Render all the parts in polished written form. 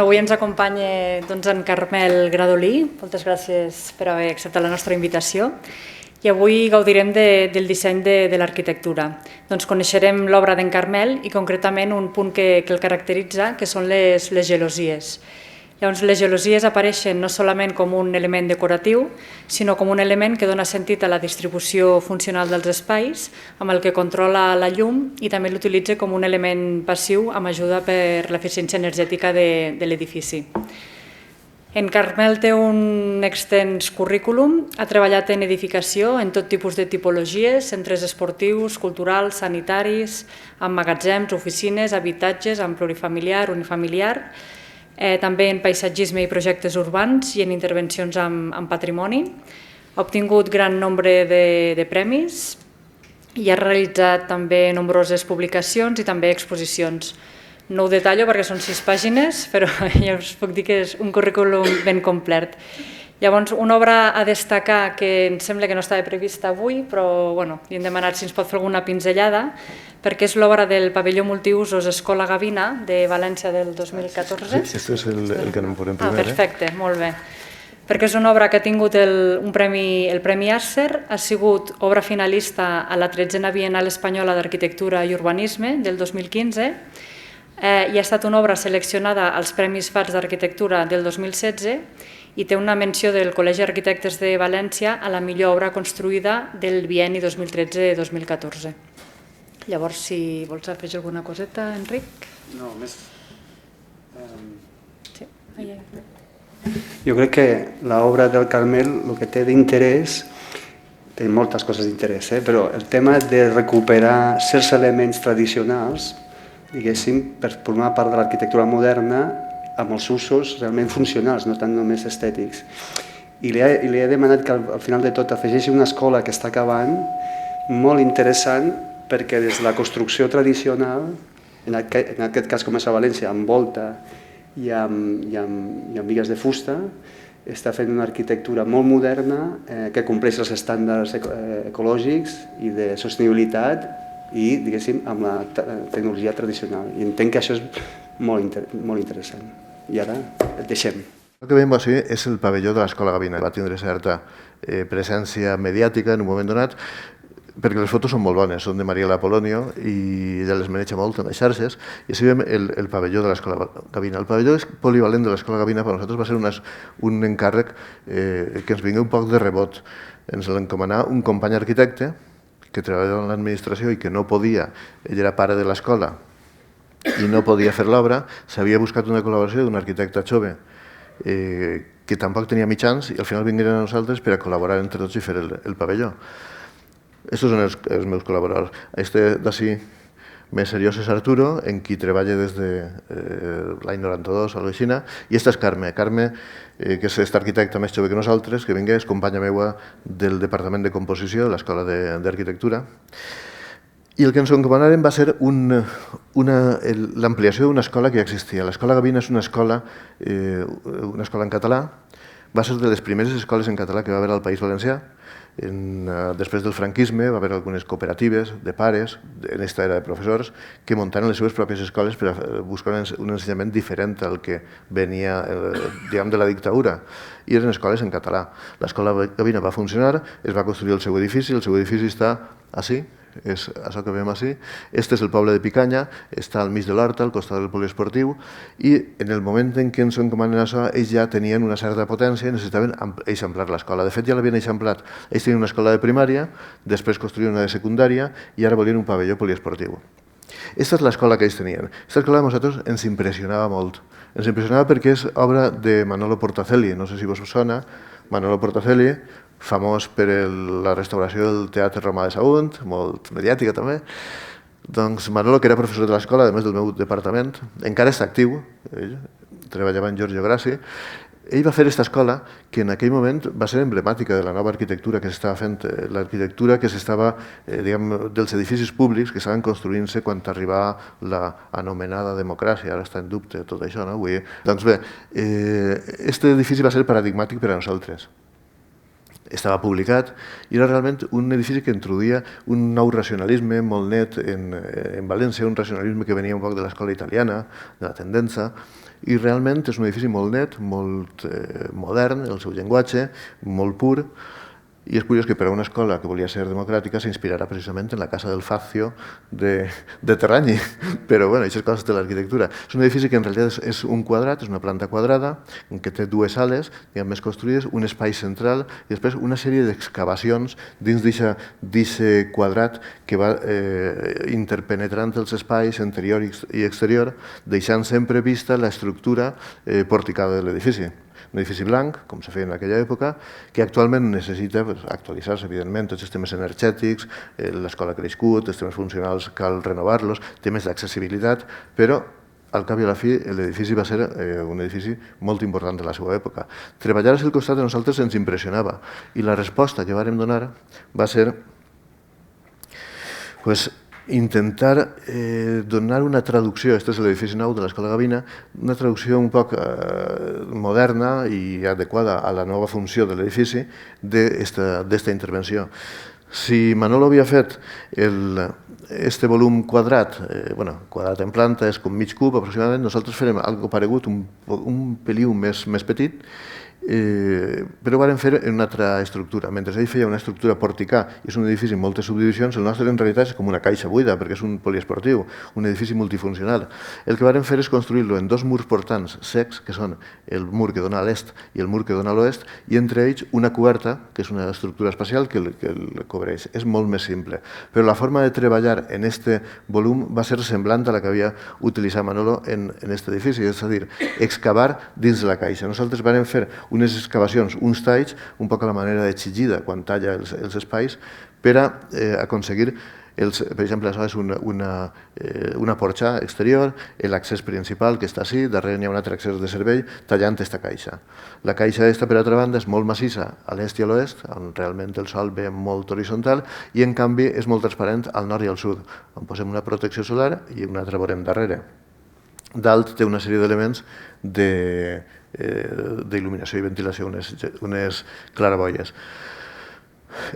Avui ens acompanya en Carmel Gradolí. Moltes gràcies per haver acceptat la nostra invitació. I avui gaudirem del disseny de l'arquitectura. Coneixerem l'obra d'en Carmel i concretament un punt que el caracteritza, que són les gelosies. Llavors, les gelosies apareixen no solament com un element decoratiu, sinó com un element que dona sentit a la distribució funcional dels espais, amb el que controla la llum i també l'utilitza com un element passiu amb ajuda per l'eficiència energètica de l'edifici. En Carmel té un extens currículum, ha treballat en edificació en tot tipus de tipologies, centres esportius, culturals, sanitaris, amb magatzems, oficines, habitatges, amb plurifamiliar, unifamiliar, també en paisatgisme i projectes urbans i en intervencions amb patrimoni. Ha obtingut gran nombre de premis i ha realitzat també nombroses publicacions i també exposicions. No ho detallo perquè són 6 pàgines, però ja us puc dir que és un currículum ben complet. Llavors, una obra a destacar que em sembla que no estava prevista avui, però li hem demanat si ens pot fer alguna pinzellada, perquè és l'obra del pavelló multiusos Escola Gavina de València del 2014. Sí, esto es el que no me ponen primer. Perfecte, molt bé. Perquè és una obra que ha tingut el Premi Arcer, ha sigut obra finalista a la 13a Bienal Espanyola d'Arquitectura i Urbanisme del 2015 i ha estat una obra seleccionada als Premis FARS d'Arquitectura del 2016 i té una menció del Col·legi d'Arquitectes de València a la millor obra construïda del bienni 2013-2014. Llavors, si vols afegir alguna coseta, Enric? No, més... Sí, allà. Jo crec que l'obra del Carmel el que té d'interès, té moltes coses d'interès, però el tema de recuperar certs elements tradicionals, diguéssim, per formar part de l'arquitectura moderna amb els usos realment funcionals, no tant només estètics. I li he demanat que al final de tot afegeixi una escola que està acabant, molt interessant, perquè des de la construcció tradicional, en aquest cas com és a València, amb volta i amb bigues de fusta, està fent una arquitectura molt moderna que compleix els estàndards ecològics i de sostenibilitat i, diguéssim, amb la tecnologia tradicional. I entenc que això és molt interessant. I ara et deixem. El que veiem així és el pavelló de l'Escola Gavina. Va tindre certa presència mediàtica en un moment donat, perquè les fotos són molt bones, són de Mariela Polonio i ella les maneja molt en les xarxes, i així veiem el pavelló de l'Escola Gavina. El pavelló polivalent de l'Escola Gavina per nosaltres va ser un encàrrec que ens vingui un poc de rebot. Ens l'encomanà un company arquitecte que treballava en l'administració i que no podia, ell era pare de l'escola i no podia fer l'obra, s'havia buscat una col·laboració d'un arquitecte jove que tampoc tenia mitjans i al final vingueren a nosaltres per a col·laborar entre tots i fer el pavelló. Estos són els meus col·laboradors. Este d'ací més seriós és Arturo, en qui treballa des de l'any 92 a l'Oixina, i esta és Carme. Carme, que és aquesta arquitecta més jove que nosaltres, que vingué, és companya meua del Departament de Composició de l'Escola d'Arquitectura. I el que ens encomanaren va ser l'ampliació d'una escola que ja existia. L'Escola Gavina és una escola en català, va ser de les primeres escoles en català que va haver al País Valencià. Després del franquisme va haver algunes cooperatives de pares, en aquesta era de professors, que muntaren les seves pròpies escoles per a buscar un ensenyament diferent al que venia de la dictadura. I eren escoles en català. L'Escola Gavina va funcionar, es va construir el seu edifici està així, és això que veiem així. Este és el poble de Picanya, està al mig de l'horta, al costat del poliesportiu, i en el moment en què ens encomanen això, ells ja tenien una certa potència i necessitaven eixamplar l'escola. De fet, ja l'havien eixamplat. Ells tenien una escola de primària, després construïen una de secundària i ara volien un pavelló poliesportiu. Aquesta és l'escola que ells tenien. Aquesta escola a nosaltres ens impressionava molt. Ens impressionava perquè és obra de Manolo Portacelli, no sé si vos sona. Manolo Portacelli, famós per la restauració del Teatre Romà de Sagunt, molt mediàtica també. Doncs Manolo, que era professor de l'escola, a més del meu departament, encara està actiu, ell treballava en Giorgio Grassi, Ell va fer aquesta escola que en aquell moment va ser emblemàtica de la nova arquitectura que s'estava fent, l'arquitectura que s'estava, dels edificis públics que estaven construint-se quan arribava l'anomenada democràcia, ara està en dubte tot això, no? Doncs bé, aquest edifici va ser paradigmàtic per a nosaltres. Estava publicat i era realment un edifici que introduïa un nou racionalisme molt net en València, un racionalisme que venia un poc de l'escola italiana, de la Tendenza, i realment és un edifici molt net, molt modern, el seu llenguatge, molt pur, i és curiós que per a una escola que volia ser democràtica s'inspirarà precisament en la casa del Fazio de Terragni, però bueno, aquestes coses de l'arquitectura. És un edifici que en realitat és un quadrat, és una planta quadrada, en què té dues sales, més construïdes, un espai central i després una sèrie d'excavacions dins d'aquest quadrat que va interpenetrant els espais interior i exterior, deixant sempre vista l'estructura porticada de l'edifici. Un edifici blanc, com s'ha fet en aquella època, que actualment necessita actualitzar-se, evidentment, tots els temes energètics, l'escola ha crescut, els temes funcionals cal renovar-los, temes d'accessibilitat, però al cap i a la fi l'edifici va ser un edifici molt important de la seva època. Treballar a el costat de nosaltres ens impressionava i la resposta que vàrem donar va ser intentar donar una traducció, este és l'edifici nou de l'Escola Gavina, una traducció un poc moderna i adequada a la nova funció de l'edifici d'esta intervenció. Si Manolo havia fet este volum quadrat, quadrat en planta, és com mig cub aproximadament, nosaltres farem algo paregut, un peliu més petit, però ho vam fer en una altra estructura. Mentre ell feia una estructura porticà i és un edifici amb moltes subdivisions, el nostre en realitat és com una caixa buida, perquè és un poliesportiu, un edifici multifuncional. El que vam fer és construir-lo en dos murs portants secs, que són el mur que dona a l'est i el mur que dona a l'oest, i entre ells una coberta, que és una estructura espacial que el cobreix. És molt més simple. Però la forma de treballar en este volum va ser semblant a la que havia utilitzat Manolo en aquest edifici, és a dir, excavar dins de la caixa. Nosaltres vam fer unes excavacions, uns talls, un poc a la manera de Chillida, quan talla els espais, per a aconseguir, per exemple, això és una porxa exterior, l'accés principal que està així, darrere hi ha un altre accés de servei, tallant aquesta caixa. La caixa aquesta, per altra banda, és molt massissa a l'est i a l'oest, on realment el sol ve molt horitzontal, i en canvi és molt transparent al nord i al sud, on posem una protecció solar i una altra veurem darrere. Dalt té una sèrie d'elements d'il·luminació i ventilació, unes claraboies.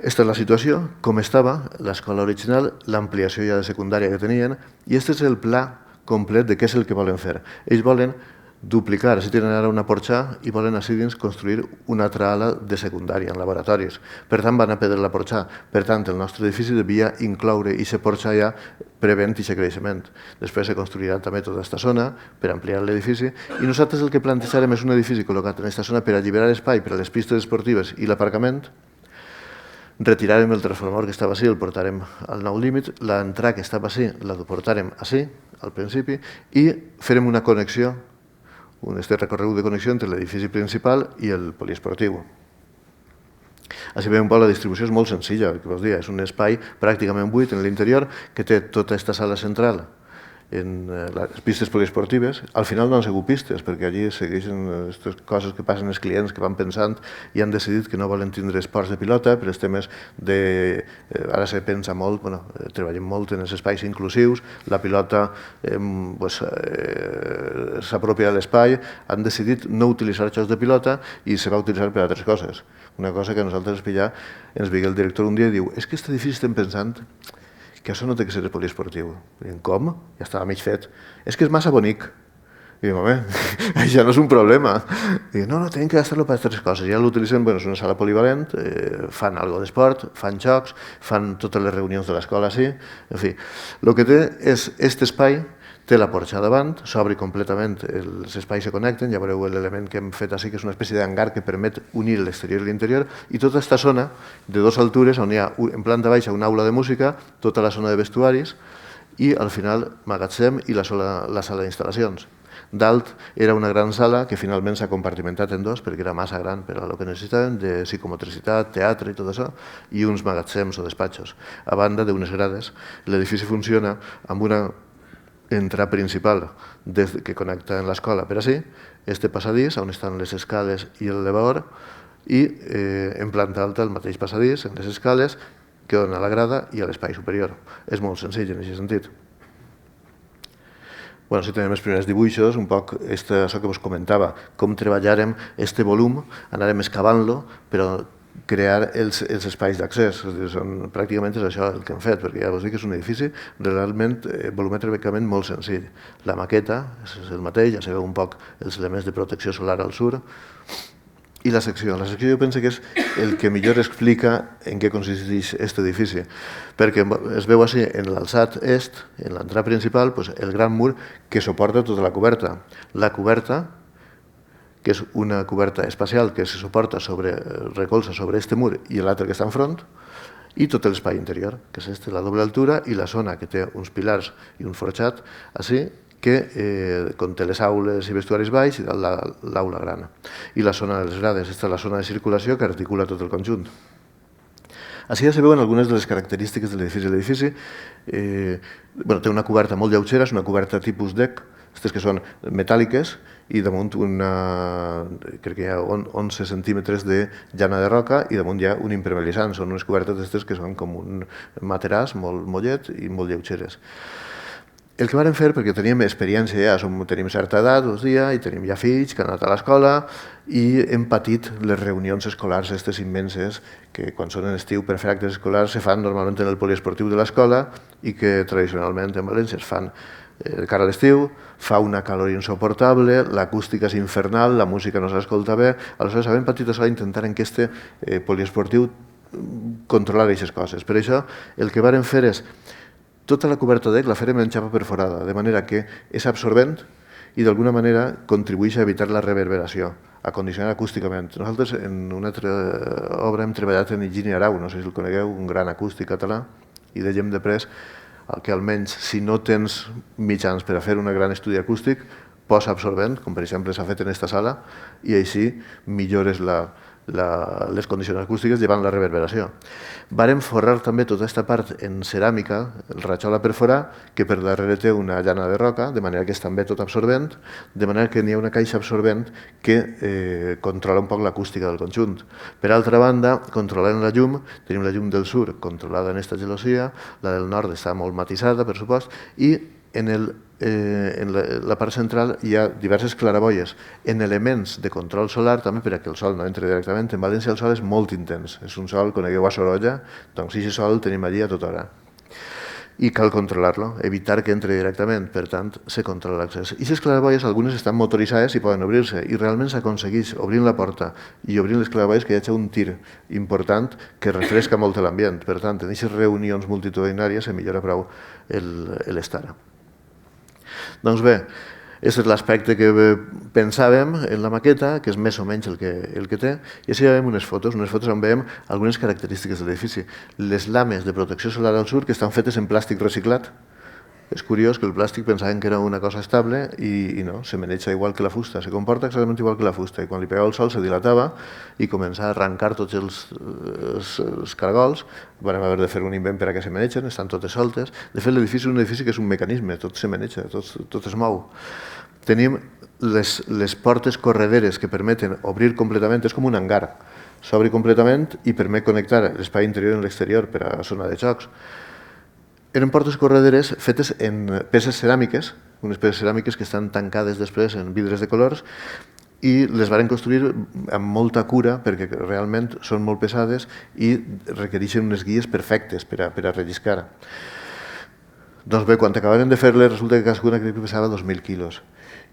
Aquesta és la situació, com estava l'escola original, l'ampliació ja de secundària que tenien, i aquest és el pla complet de què és el que volen fer. Ells volen duplicar, així tenen ara una porxà i volen així dins construir una altra ala de secundària en laboratoris. Per tant, van a perdre la porxà. Per tant, el nostre edifici devia incloure aquesta porxà ja prevent aquest creixement. Després se construirà també tota aquesta zona per ampliar l'edifici i nosaltres el que plantejarem és un edifici col·locat en aquesta zona per alliberar espai per a les pistes esportives i l'aparcament. Retirarem el transformador que estava així, el portarem al nou límit, l'entrada que estava així la portarem així, al principi, i farem una connexió, este recorregut de connexió entre l'edifici principal i el poliesportiu. Així veiem un poc la distribució és molt senzilla, el que vos deia, és un espai pràcticament buit en l'interior que té tota aquesta sala central en les pistes poliesportives. Al final no han sigut pistes, perquè allí segueixen aquestes coses que passen els clients que van pensant i han decidit que no volen tindre esports de pilota, però els temes de... Ara se pensa molt, treballem molt en els espais inclusius, la pilota s'apropia de l'espai, han decidit no utilitzar jocs de pilota i se va utilitzar per altres coses. Una cosa que nosaltres ens veia el director un dia i diu és que aquest edifici estem pensant que això no té que ser poliesportiu. Diem, com? Ja estava mig fet. És que és massa bonic. I diem, home, això no és un problema. Diem, no, tenim que gastar-lo per altres coses. Ja l'utilitzen, és una sala polivalent, fan alguna d'esport, fan jocs, fan totes les reunions de l'escola així. En fi, el que té és aquest espai, té la porxa davant, s'obre completament, els espais se connecten, ja veureu l'element que hem fet així, que és una espècie d'hangar que permet unir l'exterior i l'interior, i tota aquesta zona de dues altures, on hi ha en planta baixa una aula de música, tota la zona de vestuaris, i al final magatzem i la sala d'instal·lacions. Dalt era una gran sala que finalment s'ha compartimentat en dos perquè era massa gran per a el que necessitaven, de psicomotricitat, teatre i tot això, i uns magatzems o despatxos. A banda d'unes grades, l'edifici funciona amb una entrada principal que connecta amb l'escola per ací, este passadís, on estan les escales i el elevador, i en planta alta el mateix passadís, en les escales, que dona a la grada i a l'espai superior. És molt senzill en aquest sentit. Bueno, si tenim els primers dibuixos, un poc això que vos comentava, com treballàrem este volum, anàrem excavant-lo, però crear els espais d'accés. Pràcticament és això el que hem fet, perquè ja vos dic que és un edifici realment volumètricament molt senzill. La maqueta és el mateix, ja sabeu un poc els elements de protecció solar al sur, i la secció. La secció jo penso que és el que millor explica en què consisteix aquest edifici, perquè es veu així en l'alçat est, en l'entrada principal, el gran mur que suporta tota la coberta. La coberta, que és una coberta espacial que se suporta recolza sobre este mur i l'altre que està enfront, i tot l'espai interior, que és la doble altura i la zona que té uns pilars i un forjat, així, que conté les aules i vestuaris baix i l'aula gran. I la zona de les grades, aquesta és la zona de circulació que articula tot el conjunt. Així ja se veuen algunes de les característiques de l'edifici. L'edifici té una coberta molt lleugera, és una coberta tipus deck, aquestes que són metàl·liques, i damunt crec que hi ha 11 centímetres de llana de roca i damunt hi ha un impermeabilitzant. Són unes cobertes d'aquestes que són com un materàs molt mollet i molt lleugeres. El que vam fer, perquè teníem experiència ja, tenim certa edat, i tenim ja fills que han anat a l'escola i hem patit les reunions escolars aquestes immenses que quan són en estiu per fer actes escolars se fan normalment en el poliesportiu de l'escola i que tradicionalment en València es fan cara a l'estiu, fa una calor insoportable, l'acústica és infernal, la música no s'escolta bé, aleshores hem patit això d'intentar en aquest poliesportiu controlar aquestes coses. Per això el que vam fer és tota la coberta d'EC la farem en xapa perforada, de manera que és absorbent i d'alguna manera contribueix a evitar la reverberació, a condicionar acústicament. Nosaltres en una altra obra hem treballat en Higini Arau, no sé si el conegueu, un gran acústic català, i dèiem després que almenys si no tens mitjans per a fer un gran estudi acústic, posa absorbent, com per exemple s'ha fet en aquesta sala, i així millores les condicions acústiques llevant la reverberació. Vàrem forrar també tota aquesta part en ceràmica, el ratxol a perforar, que per darrere té una llana de roca, de manera que és també tot absorbent, de manera que n'hi ha una caixa absorbent que controla un poc l'acústica del conjunt. Per altra banda, controlem la llum, tenim la llum del sur controlada en aquesta gelosia, la del nord està molt matisada, per supost, i en la part central hi ha diverses claraboies en elements de control solar també perquè el sol no entri directament. En València el sol és molt intens, és un sol, conegueu a Sorolla, doncs aquest sol el tenim allí a tota hora i cal controlar-lo, evitar que entri directament, per tant se controla l'accés. I aquestes claraboies algunes estan motoritzades i poden obrir-se i realment s'aconsegueix obrint la porta i obrint les claraboies que hi hagi un tir important que refresca molt l'ambient. Per tant, en aquestes reunions multitudinàries se millora prou l'estar. Doncs bé, aquest és l'aspecte que pensàvem en la maqueta, que és més o menys el que té, i així veiem unes fotos on veiem algunes característiques de l'edifici. Les lames de protecció solar al sur que estan fetes en plàstic reciclat. És curiós que el plàstic pensaven que era una cosa estable i no, se maneja igual que la fusta, se comporta exactament igual que la fusta i quan li pegava el sol se dilatava i començava a arrencar tots els cargols. Vam haver de fer un invent per a que se manegen, estan totes soltes. De fet, l'edifici és un edifici que és un mecanisme, tot se maneja, tot es mou. Tenim les portes correderes que permeten obrir completament, és com un hangar, s'obre completament i permet connectar l'espai interior i l'exterior per a la zona de jocs. Eren portes correderes fetes en peces ceràmiques, unes peces ceràmiques que estan tancades després en vidres de colors i les varen construir amb molta cura perquè realment són molt pesades i requereixen unes guies perfectes per a relliscar. Doncs bé, quan acabaren de fer-les resulta que cadascuna crec que pesava 2.000 quilos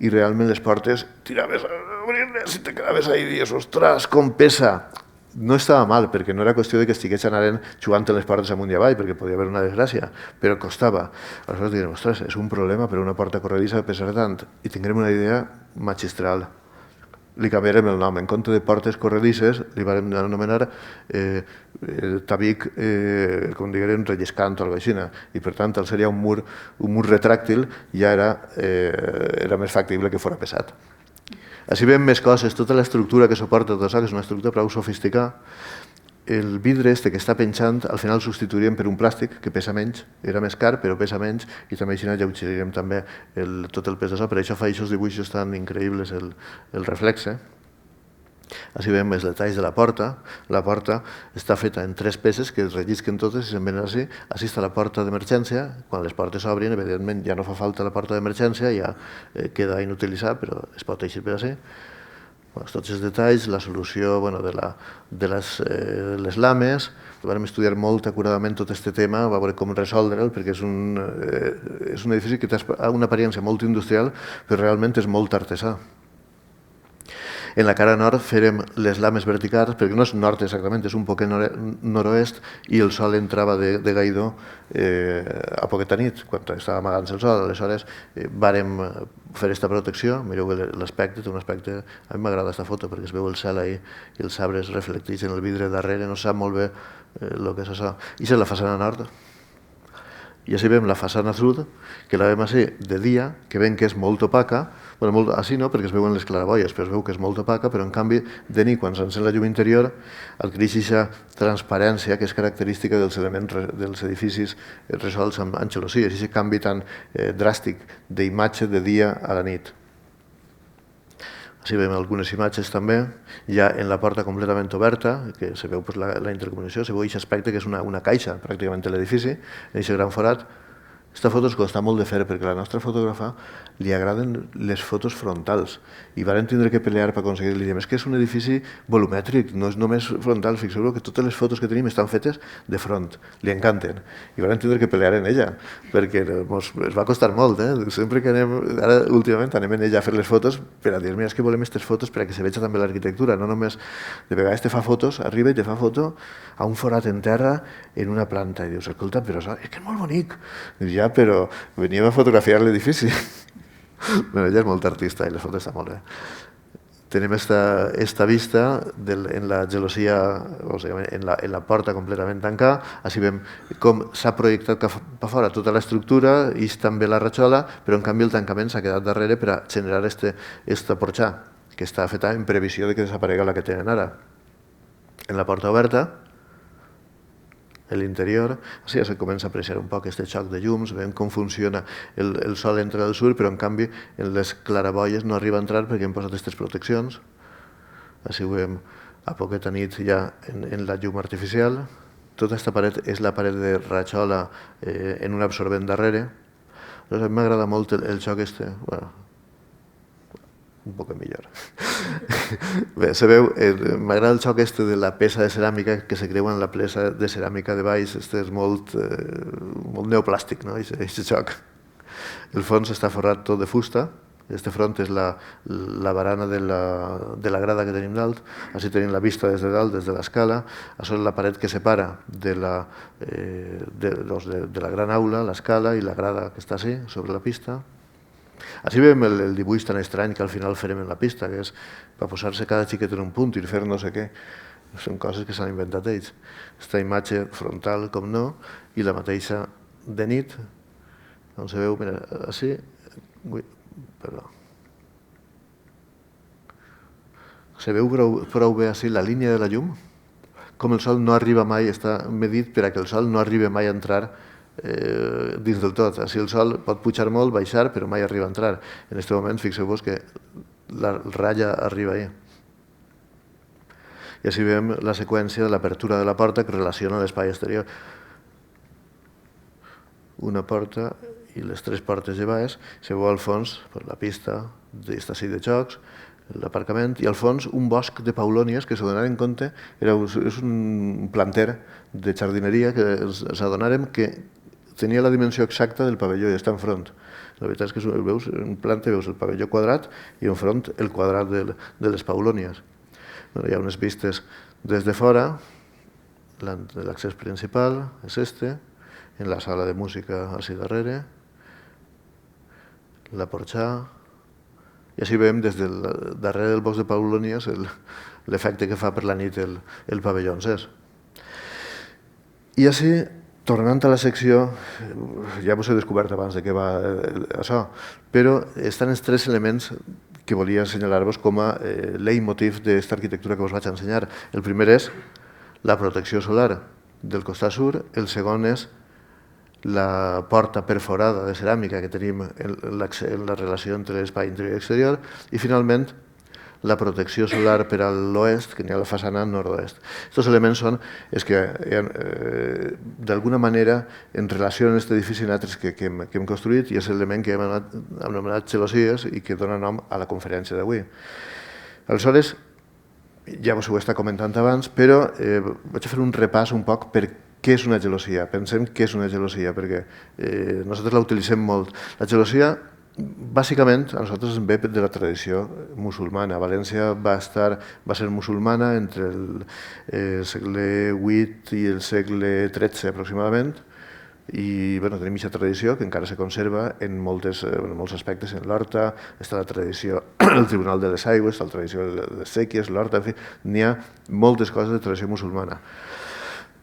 i realment les portes tiraves a obrir-les i te quedaves ahí i dius, ostres, com pesa! No estava mal, perquè no era qüestió que estigués anant jugant les portes amunt i avall, perquè podia haver una desgràcia, però costava. Aleshores direm, ostres, és un problema per una porta corredissa pesar tant, i tinguem una idea magistral. Li canviarem el nom, en compte de portes corredisses, li vam anomenar tabic, com diguem, relliscant o alguna cosa així, i per tant, al ser ja un mur retràctil, ja era més factible que fos pesat. Així veiem més coses, tota l'estructura que suporta tot això, que és una estructura prou sofisticada, el vidre este que està penjant al final el substituiríem per un plàstic que pesa menys, era més car però pesa menys i també així lleugerirem també tot el pes de so, per això fa aquests dibuixos tan increïbles el reflexe. Així veiem els detalls de la porta està feta en 3 peces que es rellisquen totes i se'n venen així. Així està la porta d'emergència, quan les portes s'obrin evidentment ja no fa falta la porta d'emergència, ja queda inutilitzat però es pot eixir per així. Tots els detalls, la solució de les lames, vam estudiar molt acuradament tot aquest tema, va veure com resoldre'l, perquè és un edifici que té una apariència molt industrial, però realment és molt artesà. En la cara nord farem les lames verticals, perquè no és nord exactament, és un poquet nord-oest, i el sol entrava de gaidó a poqueta nit, quan estava amagant-se el sol. Aleshores, vàrem fer aquesta protecció. Mireu l'aspecte, té un aspecte... A mi m'agrada aquesta foto, perquè es veu el cel ahí i els arbres reflectits en el vidre darrere, no sap molt bé el que és això. I és la façana nord. I així veiem la façana sud, que la veiem així de dia, que veiem que és molt opaca, així no, perquè es veuen les claraboies, però es veu que és molt opaca, però en canvi de nit, quan s'encén la llum interior, adquireix aquesta transparència que és característica dels elements dels edificis resolts amb angelosies, aquest canvi tan dràstic d'imatge de dia a la nit. Així veiem algunes imatges també, ja en la porta completament oberta, que se veu la intercomunicació, se veu aquest aspecte que és una caixa pràcticament de l'edifici, en aquest gran forat. Aquesta foto es costa molt de fer perquè a la nostra fotògrafa li agraden les fotos frontals i varen tindre que pelear per aconseguir-li. Diem, és que és un edifici volumètric, no és només frontal, fixeu-vos que totes les fotos que tenim estan fetes de front, li encanten. I varen tindre que pelear en ella, perquè es va costar molt, sempre que anem, ara últimament anem en ella a fer les fotos per a dir, mira, és que volem aquestes fotos per a que se veja també l'arquitectura, no només de vegades te fa fotos, arriba i te fa foto a un forat en terra en una planta i dius, escolta, però és que és molt bonic. I ja, però veníem a fotografiar l'edifici. Ella és molt artista i la foto està molt bé. Tenim esta vista en la gelosia, o sigui, en la porta completament tancada. Així veiem com s'ha projectat cap a fora tota l'estructura i també la ratxola, però en canvi el tancament s'ha quedat darrere per a generar esta porxà, que està feta en previsió de que desaparega la que tenen ara. En la porta oberta, en l'interior, ja se comença a apreciar un poc aquest xoc de llums, veiem com funciona el sol entra del sud, però en canvi en les claraboies no arriba a entrar perquè hem posat aquestes proteccions. Així ho veiem a poqueta nit ja en la llum artificial. Tota aquesta paret és la paret de ratxola en un absorbent darrere. A mi m'agrada molt el xoc este, un poc millor. Bé, se veu, m'agrada el xoc este de la peça de ceràmica que se creua en la peça de ceràmica de baix, este és molt neoplàstic, no?, aquest xoc. El fons està forrat tot de fusta, este front és la barana de la grada que tenim dalt, així tenim la vista des de dalt, des de l'escala, això és la paret que separa de la gran aula, l'escala i la grada que està així, sobre la pista. Així veiem el dibuix tan estrany que al final farem en la pista, que és per posar-se cada xiquet en un punt i fer no sé què. Són coses que s'han inventat ells. Aquesta imatge frontal, com no, i la mateixa de nit, on se veu, mira, així, se veu prou bé així la línia de la llum, com el sol no arriba mai, està medit per a que el sol no arribi mai a entrar dins del tot. Així el sol pot pujar molt, baixar, però mai arriba a entrar. En aquest moment, fixeu-vos que la ratlla arriba ahí. I així veiem la seqüència de l'apertura de la porta que relaciona l'espai exterior. Una porta i les 3 portes de baix, se veu al fons la pista d'estació de jocs, l'aparcament, i al fons un bosc de paulònies que s'adonaren en compte, és un planter de jardineria que s'adonaren que tenia la dimensió exacta del pavelló i està enfront. La veritat és que veus, en planta veus el pavelló quadrat i enfront el quadrat de les paulònies. Hi ha unes vistes des de fora, l'accés principal és este, en la sala de música així darrere, la porxà, i així veiem des del darrere del bosc de paulònies l'efecte que fa per la nit el pavelló encès. I així, tornant a la secció, ja us he descobert abans de què va això, però estan els 3 elements que volia assenyalar-vos com a leitmotiv d'aquesta arquitectura que us vaig ensenyar. El primer és la protecció solar del costat sud, el segon és la porta perforada de ceràmica que tenim en la relació entre l'espai interior i exterior, i finalment la protecció solar per a l'oest, que n'hi ha la façana nord-oest. Aquests elements són els que d'alguna manera en relació amb aquest edifici altres que hem construït, i és l'element que hem anomenat gelosies i que dona nom a la conferència d'avui. Aleshores, ja us ho he estat comentant abans, però vaig a fer un repàs un poc per què és una gelosia. Pensem què és una gelosia, perquè nosaltres la utilitzem molt. La gelosia, bàsicament, a nosaltres ens ve de la tradició musulmana. València va ser musulmana entre el segle VIII i el segle XIII aproximadament, i tenim aquesta tradició que encara se conserva en molts aspectes. En l'horta està la tradició del Tribunal de les Aigües, la tradició de les sèquies, l'horta, en fi, n'hi ha moltes coses de tradició musulmana.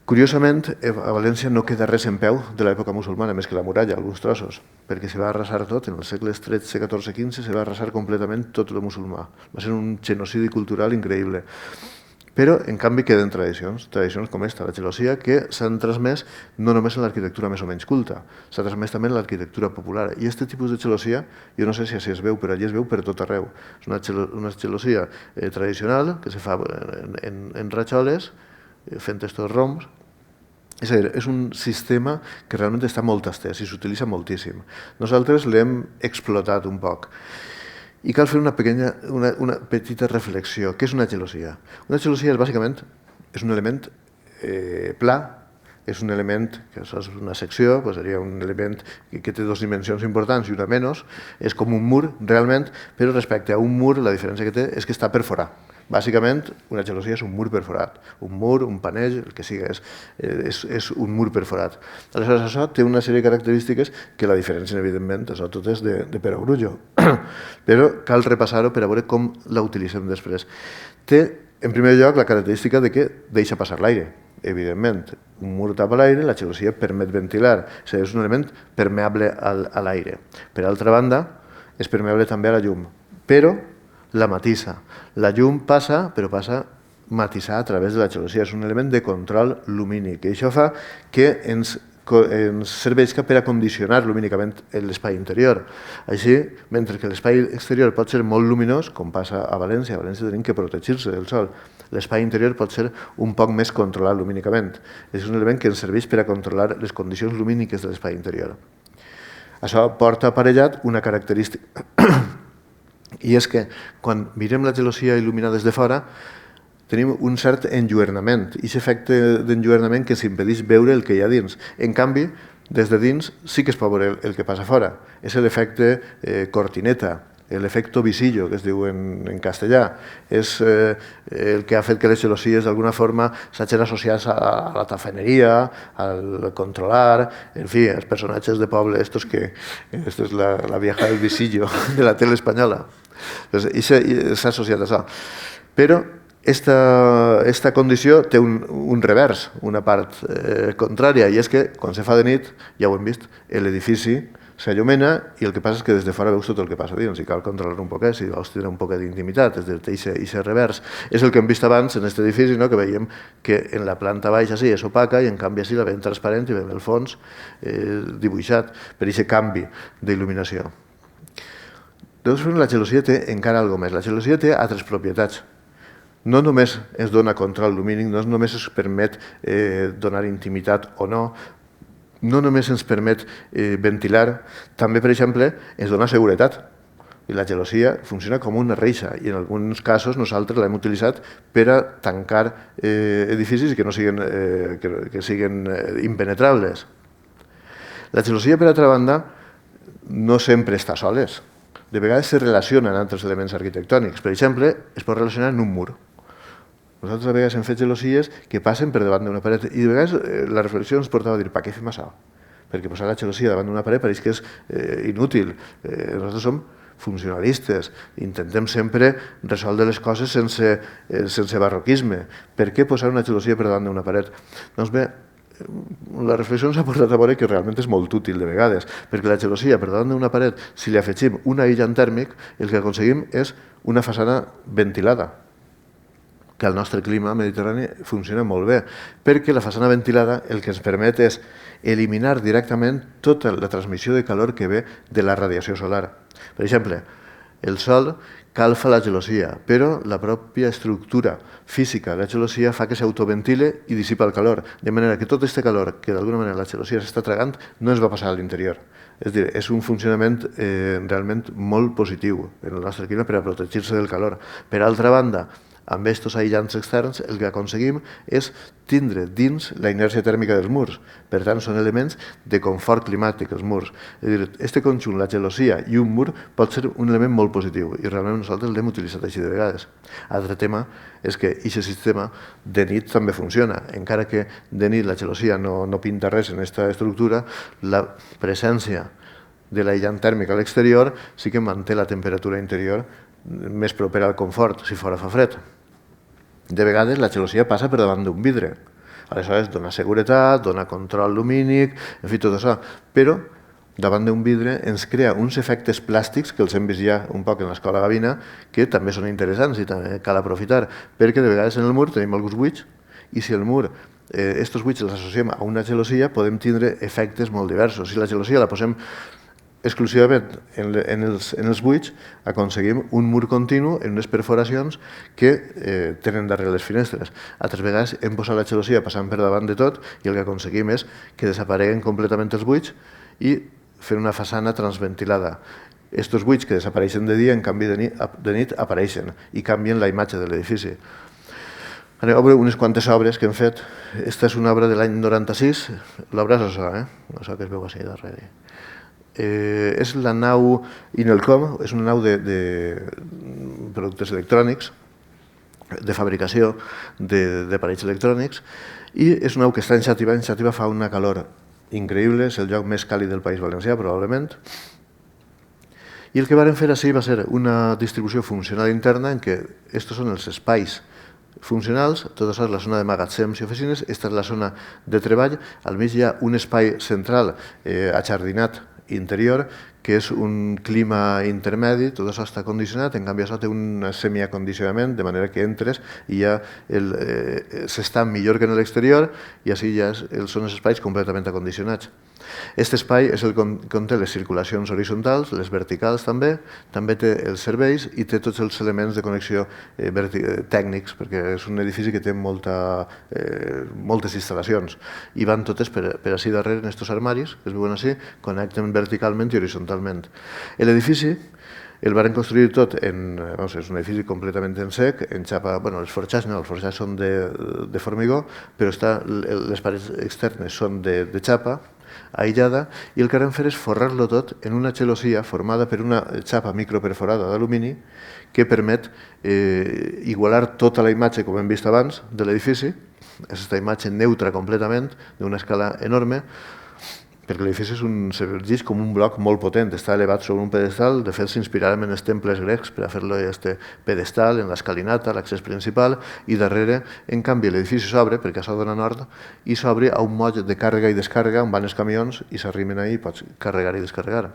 Curiosament, a València no queda res en peu de l'època musulmana, més que la muralla, alguns trossos, perquè se va arrasar tot, en els segles XIII, XIV, XV, se va arrasar completament tot el musulmà. Va ser un genocidi cultural increïble. Però, en canvi, queden tradicions com esta, la gelosia, que s'han transmès no només en l'arquitectura més o menys culta, s'ha transmès també en l'arquitectura popular. I aquest tipus de gelosia, jo no sé si es veu, però allí es veu per tot arreu. És una gelosia tradicional que se fa en rajoles, fent estos roms. És a dir, és un sistema que realment està molt estès i s'utilitza moltíssim. Nosaltres l'hem explotat un poc. I cal fer una petita reflexió. Què és una gelosia? Una gelosia és bàsicament un element pla, és un element, que això és una secció, seria un element que té dues dimensions importants i una menys, és com un mur realment, però respecte a un mur la diferència que té és que està perforat. Bàsicament, una gelosia és un mur perforat. Un mur, un panell, el que sigui, és un mur perforat. Aleshores, això té una sèrie de característiques que la diferència, evidentment, això tot és de perogrullo. Però cal repassar-ho per a veure com la utilitzem després. Té, en primer lloc, la característica de que deixa passar l'aire. Evidentment, un mur tapa l'aire, la gelosia permet ventilar. És un element permeable a l'aire. Per altra banda, és permeable també a la llum. Però la matissa. La llum passa, però passa matissar a través de la gelosia. És un element de control lumínic. I això fa que ens serveix per a condicionar lumínicament l'espai interior. Així, mentre que l'espai exterior pot ser molt luminós, com passa a València, tenim que protegir-se del sol, l'espai interior pot ser un poc més controlat lumínicament. És un element que ens serveix per a controlar les condicions lumíniques de l'espai interior. Això porta aparellat una característica, i és que quan mirem la gelosia il·luminada des de fora tenim un cert enlluernament, i aquest efecte d'enlluernament que s'impedeix veure el que hi ha dins. En canvi, des de dins sí que es pot veure el que passa fora. És l'efecte cortineta, l'efecte visillo, que es diu en castellà. És el que ha fet que les gelosies d'alguna forma s'hagin associat a la tafaneria, al controlar, en fi, els personatges de poble, esta és la vieja del visillo de la tele espanyola. I s'ha associat a això. Però aquesta condició té un revers, una part contrària, i és que quan se fa de nit, ja ho hem vist, l'edifici s'allumina i el que passa és que des de fora veus tot el que passa dins i cal controlar un poquet, si vols tindre un poquet d'intimitat, és a dir, aquest revers. És el que hem vist abans en aquest edifici, que veiem que en la planta baixa sí és opaca i en canvi així la veiem transparent i veiem el fons dibuixat per aquest canvi d'il·luminació. Llavors, la gelosia té encara alguna cosa més. La gelosia té altres propietats. No només es dona control lumínic, no només es permet donar intimitat o no, no només ens permet ventilar, també, per exemple, ens dona seguretat. I la gelosia funciona com una reixa i en alguns casos nosaltres l'hem utilitzat per a tancar edificis que siguin impenetrables. La gelosia, per altra banda, no sempre està soles. De vegades se relaciona amb altres elements arquitectònics. Per exemple, es pot relacionar en un mur. Nosaltres a vegades hem fet gelosies que passen per davant d'una paret i de vegades la reflexió ens portava a dir, per què fem això? Perquè posar la gelosia davant d'una paret pareix que és inútil. Nosaltres som funcionalistes, intentem sempre resoldre les coses sense barroquisme. Per què posar una gelosia per davant d'una paret? Doncs bé, la reflexió ens ha portat a veure que realment és molt útil de vegades, perquè la gelosia per davant d'una paret, si li afegim un aïllant tèrmic, el que aconseguim és una façana ventilada, que el nostre clima mediterrani funciona molt bé, perquè la façana ventilada el que ens permet és eliminar directament tota la transmissió de calor que ve de la radiació solar. Per exemple, el sol calfa la gelosia, però la pròpia estructura física de la gelosia fa que s'autoventile i dissipa el calor, de manera que tot aquest calor que d'alguna manera la gelosia s'està tragant no es va passar a l'interior. És a dir, és un funcionament realment molt positiu en el nostre clima per a protegir-se del calor. Per altra banda, amb aquests aïllants externs el que aconseguim és tindre dins la inèrcia tèrmica dels murs. Per tant, són elements de confort climàtic, els murs. És a dir, aquest conjunt, la gelosia i un mur, pot ser un element molt positiu i realment nosaltres l'hem utilitzat així de vegades. Altre tema és que aquest sistema de nit també funciona. Encara que de nit la gelosia no pinta res en aquesta estructura, la presència de l'aïllant tèrmic a l'exterior sí que manté la temperatura interior més propera al confort, si fora fa fred. De vegades la gelosia passa per davant d'un vidre. Aleshores dona seguretat, dona control lumínic, en fi, tot això. Però davant d'un vidre ens crea uns efectes plàstics que els hem vist ja un poc en l'escola Gavina, que també són interessants i també cal aprofitar, perquè de vegades en el mur tenim alguns buits i si el mur estos buits els associem a una gelosia podem tindre efectes molt diversos. Si la gelosia la posem exclusivament en els buits aconseguim un mur continu en unes perforacions que tenen darrere les finestres. Altres vegades hem posat la gelosia passant per davant de tot i el que aconseguim és que desapareguen completament els buits i fer una façana transventilada. Estos buits que desapareixen de dia, en canvi de nit apareixen i canvien la imatge de l'edifici. Anem a veure unes quantes obres que hem fet. Esta és una obra de l'any 96, l'obra és això, això que es veu així darrere. És la nau Inelcom, és una nau de productes electrònics, de fabricació d'aparells electrònics, i és una nau que està en Xàtiva. En Xàtiva fa una calor increïble, és el lloc més càlid del País Valencià, probablement. I el que varen fer així va ser una distribució funcional interna en què estos són els espais funcionals, tot això és la zona de magatzems i oficines, aquesta és la zona de treball, al mig hi ha un espai central ajardinat interior, que és un clima intermedi, tot això està condicionat, en canvi això té un semiacondicionament, de manera que entres i ja s'està millor que en l'exterior i així ja són els espais completament acondicionats. Aquest espai és el que conté les circulacions horitzontals, les verticals també té els serveis i té tots els elements de connexió tècnics, perquè és un edifici que té moltes instal·lacions i van totes per així darrere en aquests armaris, que es veuen així, connecten verticalment i horitzontalment. L'edifici el van construir tot és un edifici completament en sec, en xapa, els forjats no, els forjats són de formigó, però les parets externes són de xapa, aïllada, i el que vam fer és forrar-lo tot en una gelosia formada per una xapa microperforada d'alumini que permet igualar tota la imatge, com hem vist abans, de l'edifici, és aquesta imatge neutra completament, d'una escala enorme, perquè l'edifici s'erigeix com un bloc molt potent, està elevat sobre un pedestal, de fet s'inspiraren en els temples grecs per a fer-lo aquest pedestal, en l'escalinata, l'accés principal, i darrere, en canvi, l'edifici s'obre, perquè això dona nord, i s'obre a un moll de càrrega i descàrrega, on van els camions i s'arrimen ahí i pots carregar i descarregar.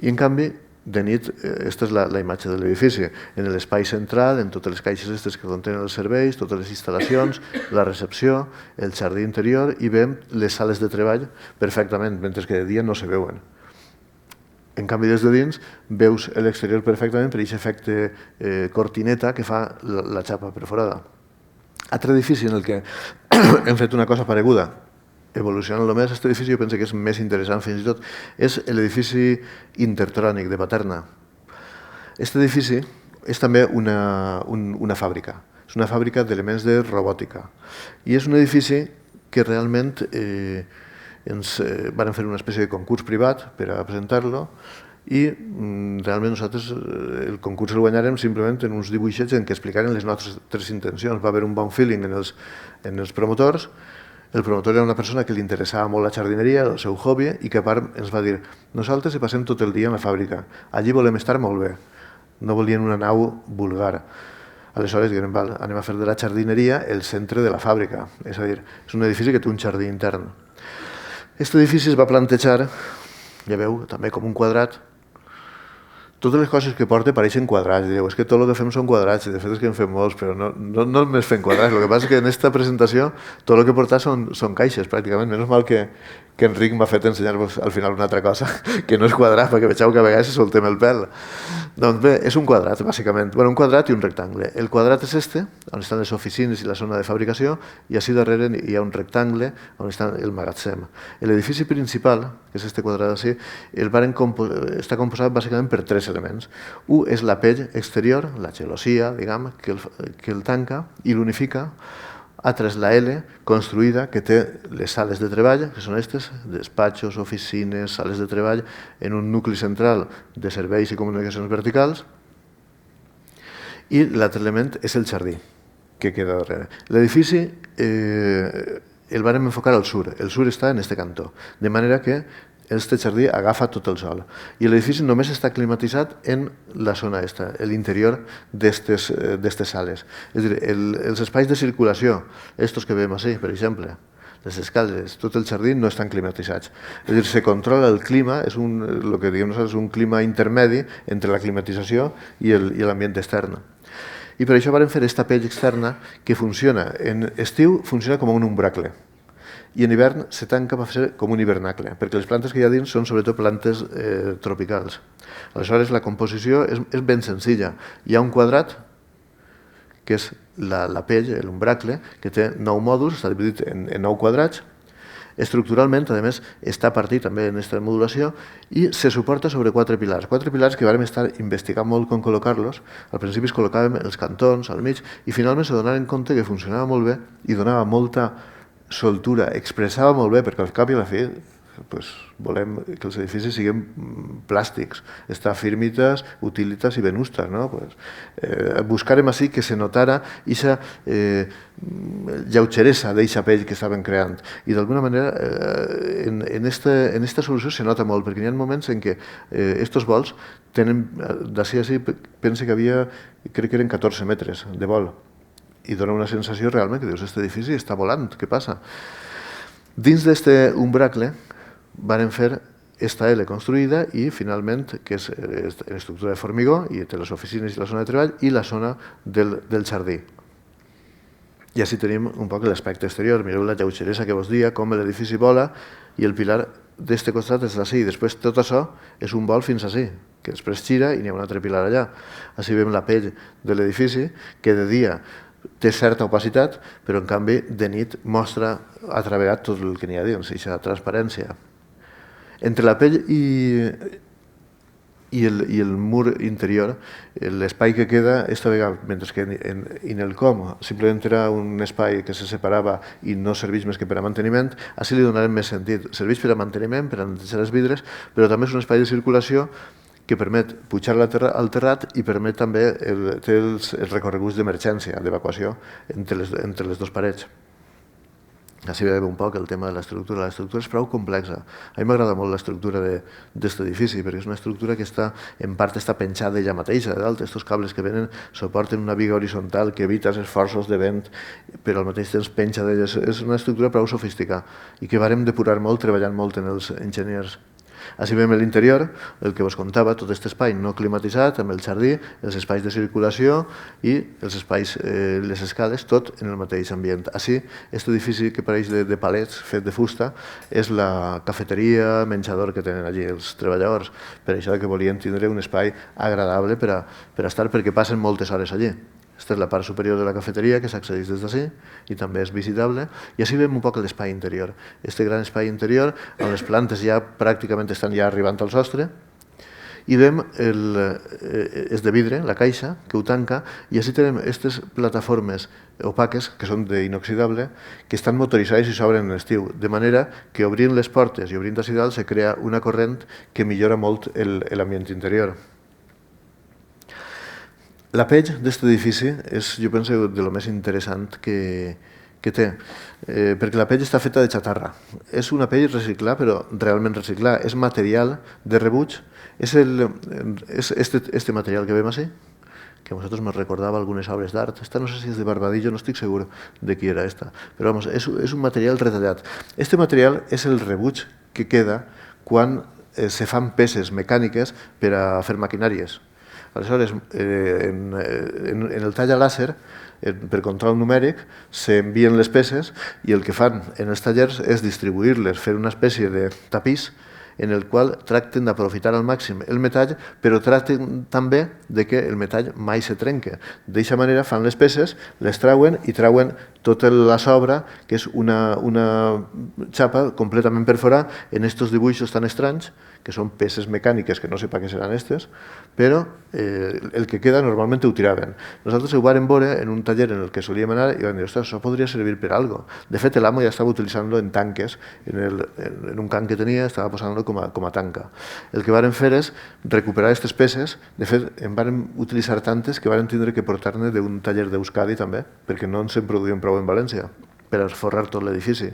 I en canvi, de nit, aquesta és la imatge de l'edifici. En l'espai central, en totes les caixes aquestes que contenen els serveis, totes les instal·lacions, la recepció, el jardí interior i veiem les sales de treball perfectament, mentre que de dia no se veuen. En canvi, des de dins, veus l'exterior perfectament per aquest efecte cortineta que fa la xapa perforada. Altre edifici en el que hem fet una cosa pareguda, evolucionant-lo més, aquest edifici jo penso que és més interessant fins i tot, és l'edifici Intertrònic de Paterna. Aquest edifici és també una fàbrica, és una fàbrica d'elements de robòtica i és un edifici que realment ens van fer una espècie de concurs privat per a presentar-lo i realment nosaltres el concurs el guanyarem simplement en uns dibuixets en què explicarem les nostres intencions. Va haver un bon feeling en els promotors. El promotor era una persona que li interessava molt la jardineria, el seu hobby, i que a part ens va dir nosaltres hi passem tot el dia en la fàbrica, allí volem estar molt bé, no volien una nau vulgar. Aleshores diguem, anem a fer de la jardineria el centre de la fàbrica, és a dir, és un edifici que té un jardí intern. Aquest edifici es va plantejar, ja veu, també com un quadrat, totes les coses que porta pareixen quadrats. Dieu, és que tot el que fem són quadrats, i de fet és que en fem molts, però no només fem quadrats. El que passa és que en aquesta presentació tot el que porta són caixes, pràcticament. Menys mal que Enric m'ha fet ensenyar-vos al final una altra cosa, que no és quadrat, perquè vegeu que a vegades soltem el pèl. Doncs bé, és un quadrat, bàsicament. Bueno, un quadrat i un rectangle. El quadrat és este, on estan les oficines i la zona de fabricació, i així darrere hi ha un rectangle on està el magatzem. L'edifici principal, que és este quadrat així, està composat bàsicament per tres elements. Un és la pell exterior, la gelosia, diguem, que el tanca i l'unifica. Altra és la L, construïda, que té les sales de treball, que són aquestes, despatxos, oficines, sales de treball, en un nucli central de serveis i comunicacions verticals. I l'altre element és el jardí, que queda darrere. L'edifici el vàrem enfocar al sur. El sur està en este cantó, de manera que este jardí agafa tot el sol. I l'edifici només està climatitzat en la zona esta, l'interior d'aquestes sales. És a dir, els espais de circulació, estos que veiem així, per exemple, les escales, tot el jardí no estan climatitzats. És a dir, se controla el clima, és el que diem nosaltres, un clima intermedi entre la climatització i l'ambient extern. I per això vam fer aquesta pell externa que funciona, en estiu funciona com un umbracle, i en hivern se tanca per fer com un hivernacle, perquè les plantes que hi ha dins són sobretot plantes tropicals. Aleshores, la composició és ben senzilla. Hi ha un quadrat, que és la pell, l'umbracle, que té 9 mòduls, està dividit en 9 quadrats. Estructuralment, a més, està partit també en aquesta modulació i se suporta sobre 4 pilars. 4 pilars que vam estar investigant molt com col·locar-los. Al principi es col·locàvem els cantons al mig i finalment se donaren compte que funcionava molt bé i donava molta soltura, expressava molt bé, perquè al cap i a la fi volem que els edificis siguin plàstics, estar firmitas, utilitas i venustas. Buscarem així que se notara aquesta lleugeresa d'aquesta pell que estaven creant. I d'alguna manera en aquesta solució se nota molt, perquè hi ha moments en què estos vols tenen, d'ací a ací, pense que havia, crec que eren 14 metres de vol, i dona una sensació realment que dius, aquest edifici està volant, què passa? Dins d'aquest umbracle varen fer esta L construïda i finalment, que és l'estructura de formigó, i té les oficines i la zona de treball i la zona del jardí. I així tenim un poc l'aspecte exterior. Mireu la lleugeresa que vos dia, com l'edifici vola i el pilar d'aquest costat és d'ací. Després tot això és un vol fins ací, que després gira i n'hi ha un altre pilar allà. Així veiem la pell de l'edifici, que de dia té certa opacitat, però en canvi de nit mostra atravegat tot el que n'hi ha dins, aquesta transparència. Entre la pell i el mur interior, l'espai que queda, esta vegada, mentre que en el com simplement era un espai que se separava i no serveix més que per a manteniment, així li donarem més sentit. Serveix per a manteniment, per a netejar els vidres, però també és un espai de circulació que permet pujar al terrat i permet també els recorreguts d'emergència, d'evacuació entre les dues parets. Així veiem un poc el tema de l'estructura. L'estructura és prou complexa. A mi m'agrada molt l'estructura d'aquest edifici, perquè és una estructura que en part està penjada ella mateixa de dalt. Aquests cables que venen suporten una viga horitzontal que evita els esforços de vent, però al mateix temps penja d'elles. És una estructura prou sofisticada i que vàrem depurar molt treballant molt en els enginyers. Així veiem l'interior, el que vos contava, tot aquest espai no climatitzat, amb el jardí, els espais de circulació i els espais, les escales, tot en el mateix ambient. Així, aquest edifici que pareix de palets fet de fusta és la cafeteria, menjador que tenen allí els treballadors. Per això que volien tindre un espai agradable per a estar, perquè passen moltes hores allí. Aquesta és la part superior de la cafeteria que s'accedeix des d'ací i també és visitable. I així veiem un poc l'espai interior. Este gran espai interior, on les plantes ja pràcticament estan ja arribant al sostre, i veiem és de vidre, la caixa, que ho tanca, i així tenim aquestes plataformes opaques, que són d'inoxidable, que estan motoritzades i s'obren en l'estiu, de manera que obrint les portes i obrint així dalt se crea una corrent que millora molt l'ambient interior. La pell d'aquest edifici és, jo penso, de lo més interessant que té, perquè la pell està feta de xatarra. És una pell reciclada, però realment reciclada. És material de rebuig. És este material que veiem així, que a nosaltres ens recordava algunes obres d'art. Esta no sé si és de Barbadillo, no estic segur de qui era esta, però és un material retallat. Este material és el rebuig que queda quan se fan peces mecàniques per a fer maquinàries. Aleshores, en el tall a làser, per control numèric, s'envien les peces i el que fan en els tallers és distribuir-les, fer una espècie de tapís en el qual tracten d'aprofitar al màxim el metall, però tracten també de que el metall mai se trenque. D'aquesta manera fan les peces, les trauen i trauen tota la sobra, que és una xapa completament perforada en aquests dibuixos tan estranys, que són peces mecàniques que no sé per què seran aquestes, però el que queda normalment ho tiraven. Nosaltres ho vàrem veure en un taller en el que solíem anar i vam dir, ostres, això podria servir per alguna cosa. De fet, l'amo ja estava utilitzant-lo en tanques, en un camp que tenia estava posant-lo com a tanca. El que vàrem fer és recuperar aquestes peces, de fet, en vàrem utilitzar tantes que vàrem tindre que portar-ne d'un taller d'Euskadi també, perquè no ens en produïen prou en València per esforrar tot l'edifici.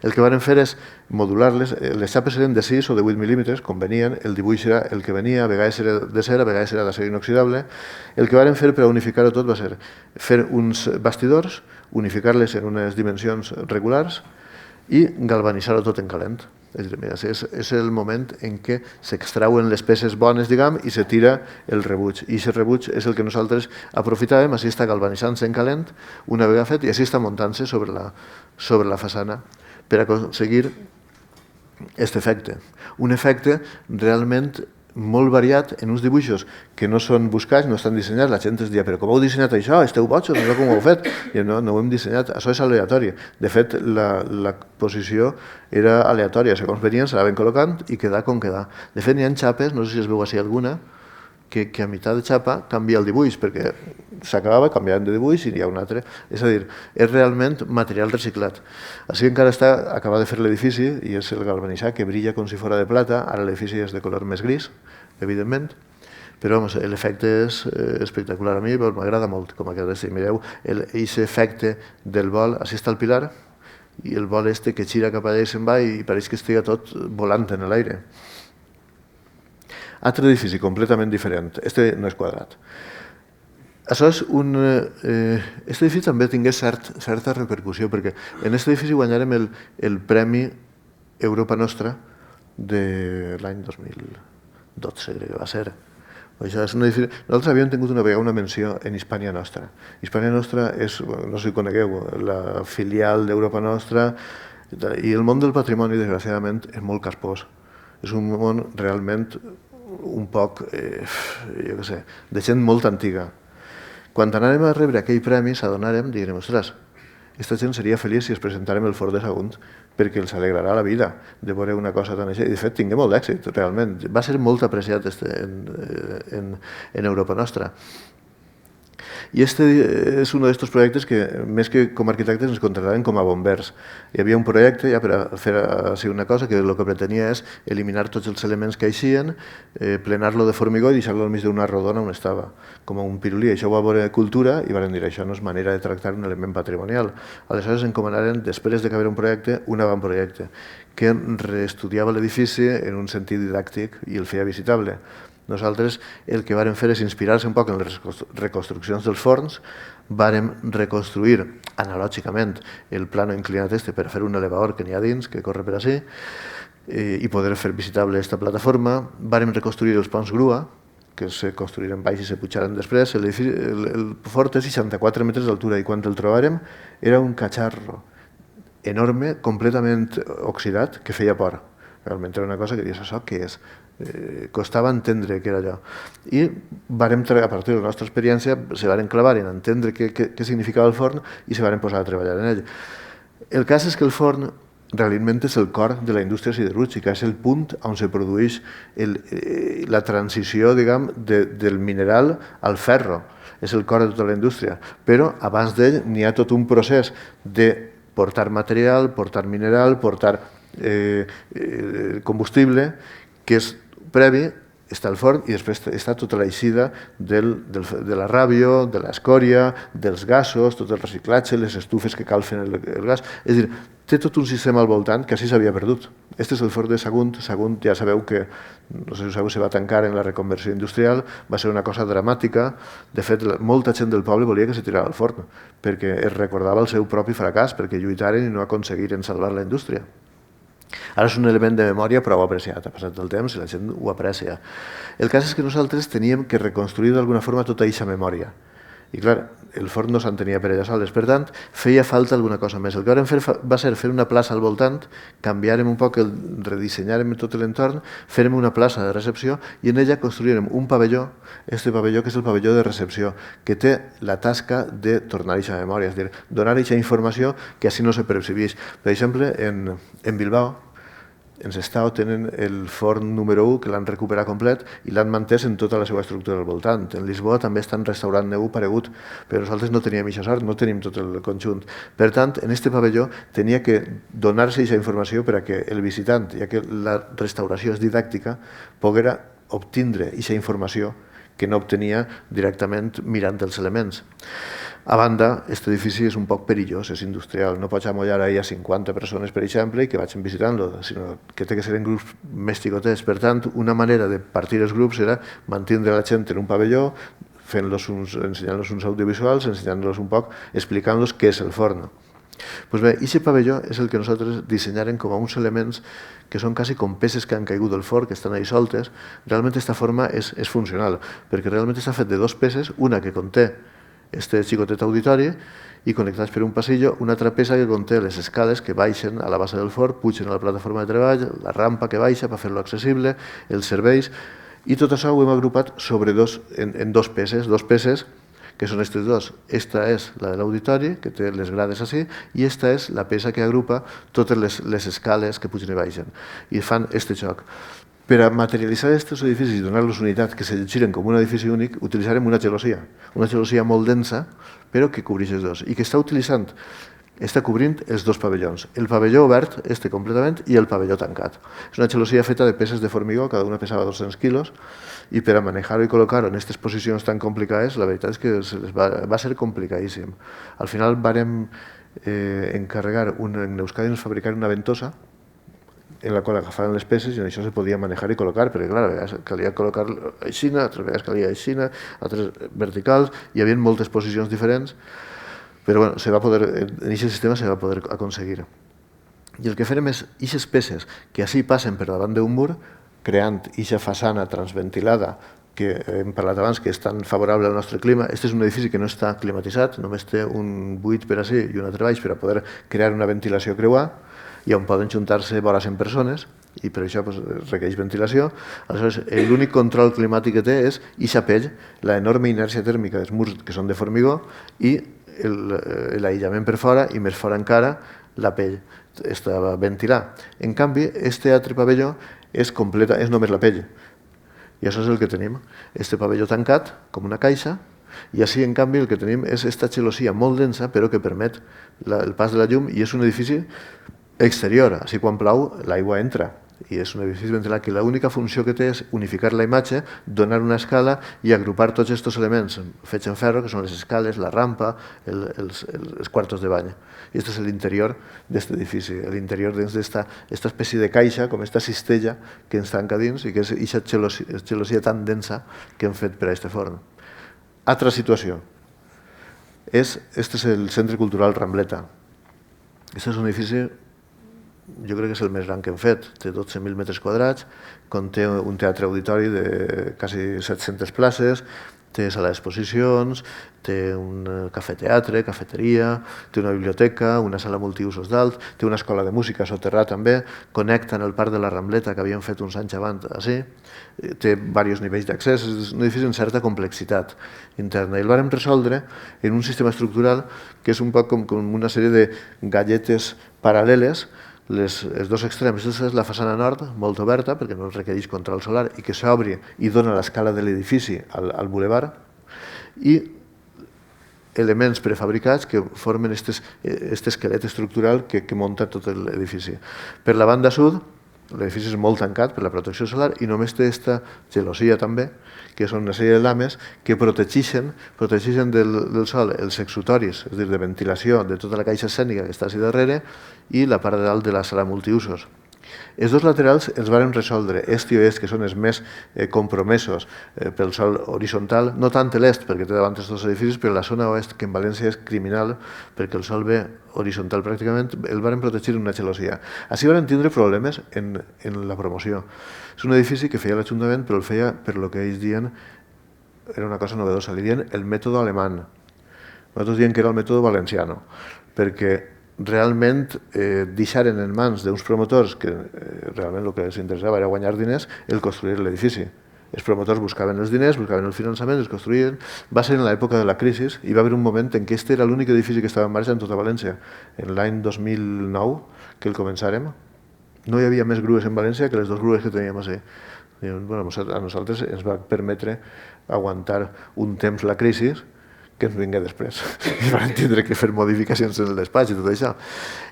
El que vàrem fer és modular-les, les xapes eren de 6 o de 8 mil·límetres, com venien, el dibuix era el que venia, a vegades era de cera, a vegades era d'acer inoxidable. El que vàrem fer per unificar-ho tot va ser fer uns bastidors, unificar-les en unes dimensions regulars i galvanitzar-ho tot en calent. És a dir, mira, és el moment en què s'extrauen les peces bones, diguem, i se tira el rebuig. I aquest rebuig és el que nosaltres aprofitàvem, així està galvanitzant-se en calent, una vegada fet, i així està muntant-se sobre la façana per aconseguir aquest efecte. Un efecte realment molt variat en uns dibuixos que no són buscats, no estan dissenyats. La gent es diu, però com heu dissenyat això? Esteu bojos, no sé com ho heu fet. I no ho hem dissenyat, això és aleatori. De fet, la posició era aleatòria, segons venien se l'anaven col·locant i quedar com quedar. De fet, n'hi ha xapes, no sé si es veu així alguna, que a meitat de xapa canvia el dibuix, perquè s'acabava, canviaven de dibuix i hi ha un altre. És a dir, és realment material reciclat. Així encara està acabar de fer l'edifici i és el galvanitzat que brilla com si fos de plata. Ara l'edifici és de color més gris, evidentment, però l'efecte és espectacular. A mi m'agrada molt com ha quedat. Mireu, aquest efecte del vol, així està el pilar, i el vol que gira cap allà i se'n va i pareix que estigui tot volant en l'aire. Altre edifici completament diferent. Este no és quadrat. Això és aquest edifici també tingué certa repercussió, perquè en aquest edifici guanyarem el Premi Europa Nostra de l'any 2012, crec que va ser. Això és un edifici... Nosaltres havíem tingut una vegada una menció en Hispània Nostra. Hispània Nostra és, no sé si conegueu, la filial d'Europa Nostra, i el món del patrimoni, desgraciadament, és molt caspós. És un món realment un poc, jo què sé, de gent molt antiga. Quan anàrem a rebre aquell premi, s'adonàrem, diguem, ostres, aquesta gent seria feliç si es presentàrem el Fort de Sagunt, perquè els alegrarà la vida de veure una cosa tan així. I de fet, tingué molt d'èxit, realment. Va ser molt apreciat en Europa Nostra. I este és un d'aquests projectes que, més que com a arquitectes, ens contrataven com a bombers. Hi havia un projecte ja per a fer així una cosa que el que pretenia és eliminar tots els elements que eixien, plenar-lo de formigó i deixar-lo al mig d'una rodona on estava, com un pirulí. Això ho va veure cultura i van dir, això no és manera de tractar un element patrimonial. Aleshores encomanaren, després de que haver un projecte, un avantprojecte, que reestudiava l'edifici en un sentit didàctic i el feia visitable. Nosaltres el que vàrem fer és inspirar-se un poc en les reconstruccions dels forns, vàrem reconstruir analògicament el plano inclinat per fer un elevador que n'hi ha dins, que corre per ací, i poder fer visitable aquesta plataforma. Vàrem reconstruir els ponts grua, que se construïren baix i se pujaran després. El fort té 64 metres d'altura i quan el trobàrem era un catxarro enorme, completament oxidat, que feia por. Realment era una cosa que dius, això què és? Costava entendre què era allò. I a partir de la nostra experiència se van clavar en entendre què significava el forn i se van posar a treballar en ell. El cas és que el forn realment és el cor de la indústria siderúrgica, és el punt on se produeix la transició, diguem, del mineral al ferro. És el cor de tota la indústria. Però abans d'ell n'hi ha tot un procés de portar material, portar mineral, portar combustible, que és previ, està el forn i després està tota l'eixida de la ràbio, de l'escòria, dels gasos, tot el reciclatge, les estufes que calfen el gas. És a dir, té tot un sistema al voltant que així s'havia perdut. Este és el fort de Sagunt. Sagunt ja sabeu que, no sé si ho sabeu, se va tancar en la reconversió industrial, va ser una cosa dramàtica. De fet, molta gent del poble volia que se tirara al forn, perquè es recordava el seu propi fracàs, perquè lluitaren i no aconseguiren salvar la indústria. Ara és un element de memòria prou apreciat, ha passat el temps i la gent ho aprecia. El cas és que nosaltres teníem que reconstruir d'alguna forma tota aquesta memòria. I clar, el forn no s'entenia per ella soles, per tant, feia falta alguna cosa més. El que vam fer va ser fer una plaça al voltant, canviarem un poc, redissenyarem tot l'entorn, farem una plaça de recepció i en ella construirem un pavelló, este pavelló que és el pavelló de recepció, que té la tasca de tornar a aquesta memòria, és a dir, donar aquesta informació que així no se percebeix. Per exemple, en Bilbao, en Sestao tenen el forn número 1 que l'han recuperat complet i l'han mantès en tota la seva estructura al voltant. En Lisboa també estan restaurant neu paregut, però nosaltres no teníem aquesta sort, no tenim tot el conjunt. Per tant, en aquest pavelló tenia que donar-se aquesta informació per a que el visitant, ja que la restauració és didàctica, poguera obtindre aquesta informació que no obtenia directament mirant els elements. A banda, aquest edifici és un poc perillós, és industrial, no pots amollar ahir a 50 persones, per exemple, i que vagin visitant-lo, sinó que té que ser en grups més xicotets. Per tant, una manera de partir els grups era mantenir la gent en un pavelló, ensenyant-los uns audiovisuals, ensenyant-los un poc, explicant-los què és el forn. Doncs bé, aquest pavelló és el que nosaltres dissenyarem com a uns elements que són quasi com peces que han caigut del forn, que estan ahí soltes. Realment aquesta forma és funcional, perquè realment està fet de dues peces, una que conté este xicotet auditori i connectats per un passillo, una altra peça que conté les escales que baixen a la base del forn, pugen a la plataforma de treball, la rampa que baixa per fer-lo accessible, els serveis, i tot això ho hem agrupat en dos peces, que són aquestes dues. Esta és la de l'auditori, que té les grades així, i esta és la peça que agrupa totes les escales que pugen i baixen, i fan este xoc. Per a materialitzar aquests edificis i donar-los unitat, que se giren com un edifici únic, utilitzarem una gelosia molt densa, però que cobreix els dos, i que està cobrint els dos pavellons, el pavelló obert, completament, i el pavelló tancat. És una gelosia feta de peces de formigó, cada una pesava 200 quilos, i per a manejar-ho i col·locar-ho en aquestes posicions tan complicades, la veritat és que va ser complicadíssim. Al final vàrem encarregar, en Euskadi ens fabricar una ventosa, en la qual agafaven les peces i en això se podia manejar i col·locar, perquè clar, a vegades calia col·locar així, altres vegades calia així, altres verticals, hi havia moltes posicions diferents, però bueno, en aquest sistema se va poder aconseguir. I el que farem és, aquestes peces que així passen per davant d'un mur, creant aquesta façana transventilada que hem parlat abans, que és tan favorable al nostre clima. Este és un edifici que no està climatitzat, només té un buit per així i un altre baix per a poder crear una ventilació creuar, i on poden juntar-se vora 100 persones, i per això requereix ventilació. Aleshores, l'únic control climàtic que té és aquesta pell, l'enorme inèrcia tèrmica dels murs que són de formigó i l'aïllament per fora, i més fora encara la pell, està ventilat. En canvi, aquest altre pavelló és només la pell, i això és el que tenim, aquest pavelló tancat com una caixa, i així en canvi el que tenim és aquesta gelosia molt densa però que permet el pas de la llum, i és un edifici exterior, així quan plou l'aigua entra, i és un edifici ventilat que l'única funció que té és unificar la imatge, donar una escala i agrupar tots aquests elements fets en ferro, que són les escales, la rampa, els quartos de bany. I aquest és l'interior d'aquest edifici, l'interior dins d'esta espècie de caixa, com aquesta cistella que ens tanca dins, i que és aquesta gelosia tan densa que hem fet per a aquest forn. Altra situació. Este és el Centre Cultural Rambleta. Aquest és un edifici, jo crec que és el més gran que hem fet, té 12.000 metres quadrats, conté un teatre auditori de quasi 700 places, té sala d'exposicions, té un cafè-teatre, cafeteria, té una biblioteca, una sala multiusos dalt, té una escola de música soterrada també, connecta en el Parc de la Rambleta que havíem fet uns anys abans així, té diversos nivells d'accés, és un edifici amb certa complexitat interna. I el vàrem resoldre en un sistema estructural que és un poc com una sèrie de galletes paral·leles, els dos extrems. Aquesta és la façana nord, molt oberta, perquè no requereix control solar, i que s'obri i dona l'escala de l'edifici al bulevard, i elements prefabricats que formen aquest esquelet estructural que munta tot l'edifici. Per la banda sud, l'edifici és molt tancat per la protecció solar i només té aquesta gelosia també, que són una sèrie de lames que protegeixen del sol els exutoris, és a dir, de ventilació de tota la caixa escènica que està així darrere, i la part de dalt de la sala multiusos. Els dos laterals els varen resoldre, est i oest, que són els més compromesos pel sòl horitzontal, no tant l'est, perquè té davant els dos edificis, però la zona oest, que en València és criminal, perquè el sòl ve horitzontal pràcticament, el varen protegir en una gelosia. Així varen tindre problemes en la promoció. És un edifici que feia l'Ajuntament, però el feia per lo que ells diuen, era una cosa novedosa, li diuen el mètode alemany. Nosaltres diem que era el mètode valenciano, perquè realment deixaren en mans d'uns promotors que realment el que els interessava era guanyar diners, el construir l'edifici. Els promotors buscaven els diners, buscaven el finançament, els construïen. Va ser en l'època de la crisi i va haver un moment en què este era l'únic edifici que estava en marxa en tota València. En l'any 2009, que el començàrem, no hi havia més grues en València que les dues grues que teníem així. Bueno, a nosaltres ens va permetre aguantar un temps la crisi que ens vingué després. I van tindre que fer modificacions en el despatx i tot això.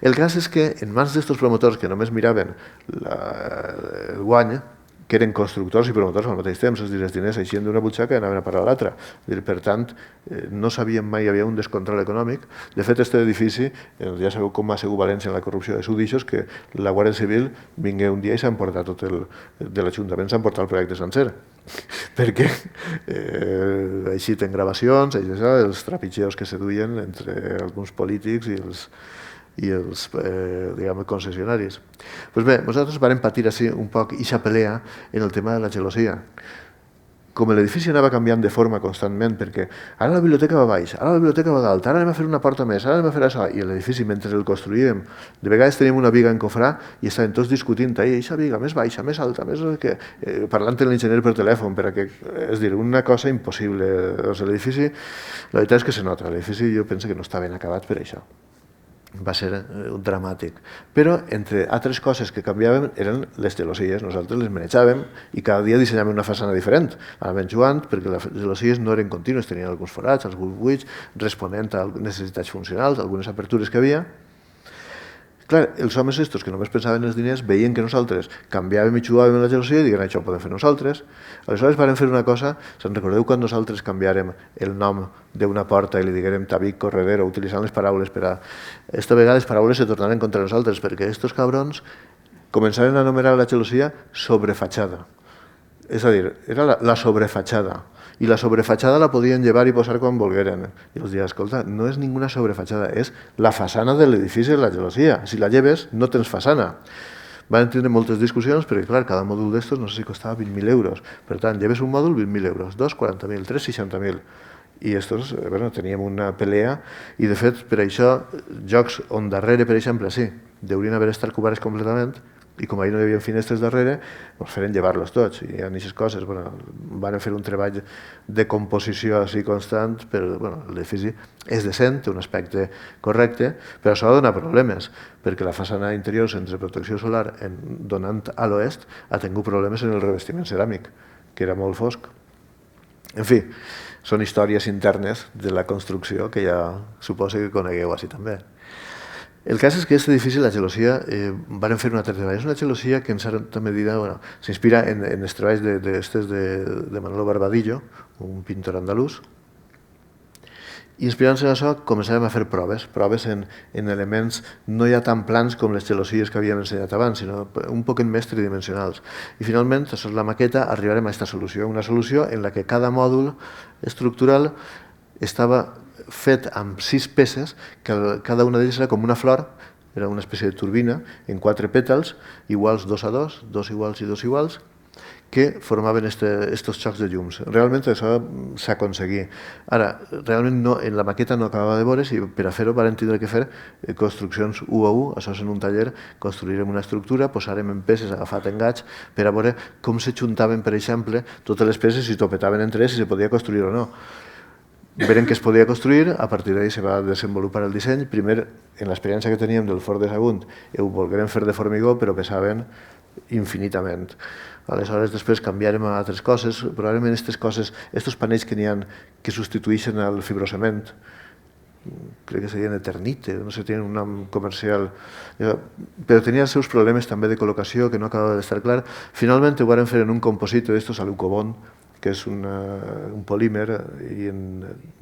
El cas és que en mans d'estos promotors que només miraven el guany, que eren constructors i promotors al mateix temps, és a dir, els diners eixien d'una butxaca i anaven a parar a l'altra. Per tant, no sabíem mai, hi havia un descontrol econòmic. De fet, aquest edifici, ja sabeu com ha sigut València en la corrupció de sudixos, que la Guàrdia Civil vingué un dia i s'ha emportat tot de l'Ajuntament, s'ha emportat el projecte sencer. Perquè així ten gravacions, els trepitgeos que se duien entre alguns polítics i els concessionaris. Doncs bé, nosaltres vam patir així un poc aquesta pelea en el tema de la gelosia. Com l'edifici anava canviant de forma constantment, perquè ara la biblioteca va baix, ara la biblioteca va dalt, ara anem a fer una porta més, ara anem a fer això, i l'edifici, mentre el construïem, de vegades teníem una viga a encofrar i estàvem tots discutint, aquesta viga més baixa, més alta, més parlant amb l'enginyer per telèfon, és dir, una cosa impossible. L'edifici, la veritat és que se nota, l'edifici jo penso que no està ben acabat per això. Va ser dramàtic. Però, entre altres coses que canviàvem, eren les gelosies. Nosaltres les manejàvem i cada dia dissenyàvem una façana diferent. Anàvem jugant, perquè les gelosies no eren contínues, tenien alguns forats, alguns buits, responent a necessitats funcionals, algunes apertures que havia. Clar, els homes estos que només pensaven en els diners veien que nosaltres canviàvem i jugàvem en la gelosia i diguen això ho podem fer nosaltres. Aleshores vàrem fer una cosa, se'n recordeu quan nosaltres canviàrem el nom d'una porta i li diguérem Tabic Corredero, utilitzant les paraules per a... Esta vegada les paraules se tornaren contra nosaltres perquè estos cabrons començaren a anomenar la gelosia sobrefatxada. És a dir, era la sobrefatxada. I la sobrefatxada la podien llevar i posar quan volgueren. I els deia, escolta, no és ninguna sobrefatxada, és la façana de l'edifici de la gelosia. Si la lleves, no tens façana. Van tindre moltes discussions, perquè clar, cada mòdul d'estos no sé si costava 20.000 euros. Per tant, lleves un mòdul, 20.000 euros, dos, 40.000, tres, 60.000. I estos, bueno, teníem una pelea i, de fet, per això, jocs on darrere, per exemple, sí, deurien haver estat coberts completament, i com ahir no hi havia finestres darrere, doncs feren llevar-los tots. I en aquestes coses van fer un treball de composició així constant, però l'edifici és decent, té un aspecte correcte, però això ha donat problemes, perquè la façana interior sense protecció solar donant a l'oest ha tingut problemes en el revestiment ceràmic, que era molt fosc. En fi, són històries internes de la construcció que ja suposo que conegueu així també. El cas és que aquest edifici, la gelosia, van fer una altra treball. És una gelosia que en certa medida s'inspira en els treballs de Manolo Barbadillo, un pintor andalús, i inspirant-se en això començàvem a fer proves en elements no ja tan plans com les gelosies que havíem ensenyat abans, sinó un poc més tridimensionals. I finalment, això és la maqueta, arribarem a aquesta solució, una solució en la que cada mòdul estructural estava fet amb 6 peces, que cada una d'elles era com una flor, era una espècie de turbina, en 4 pètals, iguals 2 a 2, 2 iguals i 2 iguals, que formaven estos xocs de llums. Realment això s'aconseguí. Ara, realment en la maqueta no acabava de veure's i per a fer-ho vam tindre que fer construccions 1 a 1, això és en un taller, construirem una estructura, posarem en peces agafat en gats per a veure com se juntaven, per exemple, totes les peces i topetaven entre ells si se podia construir o no. Veren que es podia construir, a partir d'ahí se va desenvolupar el disseny. Primer, en l'experiència que teníem del Fort de Sagunt, ho volgueren fer de formigó, però pesaven infinitament. Aleshores, després canviarem a altres coses. Probablement aquestes coses, aquests panells que n'hi ha que substitueixen el fibrocement, crec que serien Eternite, no sé, tenen un nom comercial, però tenia els seus problemes també de col·locació que no acabava d'estar clar. Finalment ho van fer en un composite d'estos alucobond, que és un polímer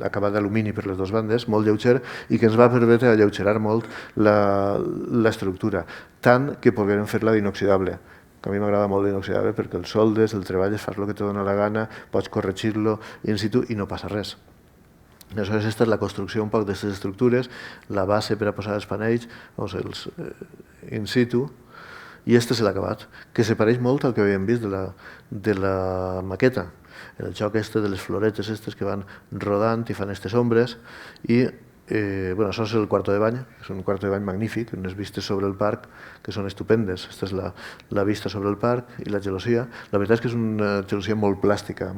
acabat d'alumini per les dues bandes, molt lleuger, i que ens va permetre alleugerar molt l'estructura. tant que pogueren fer-la d'inoxidable. Que a mi m'agrada molt l'inoxidable perquè el soldes, el treballes, fas el que te dona la gana, pots corregir-lo in situ i no passa res. Aleshores, aquesta és la construcció un poc d'aquestes estructures, la base per a posar els panells, els in situ, i este és l'acabat, que se pareix molt al que havíem vist de la maqueta. El joc este de les floretes estes que van rodant i fan aquestes ombres, i això és el quarto de bany, és un quarto de bany magnífic, unes vistes sobre el parc que són estupendes. Aquesta és la vista sobre el parc i la gelosia. La veritat és que és una gelosia molt plàstica,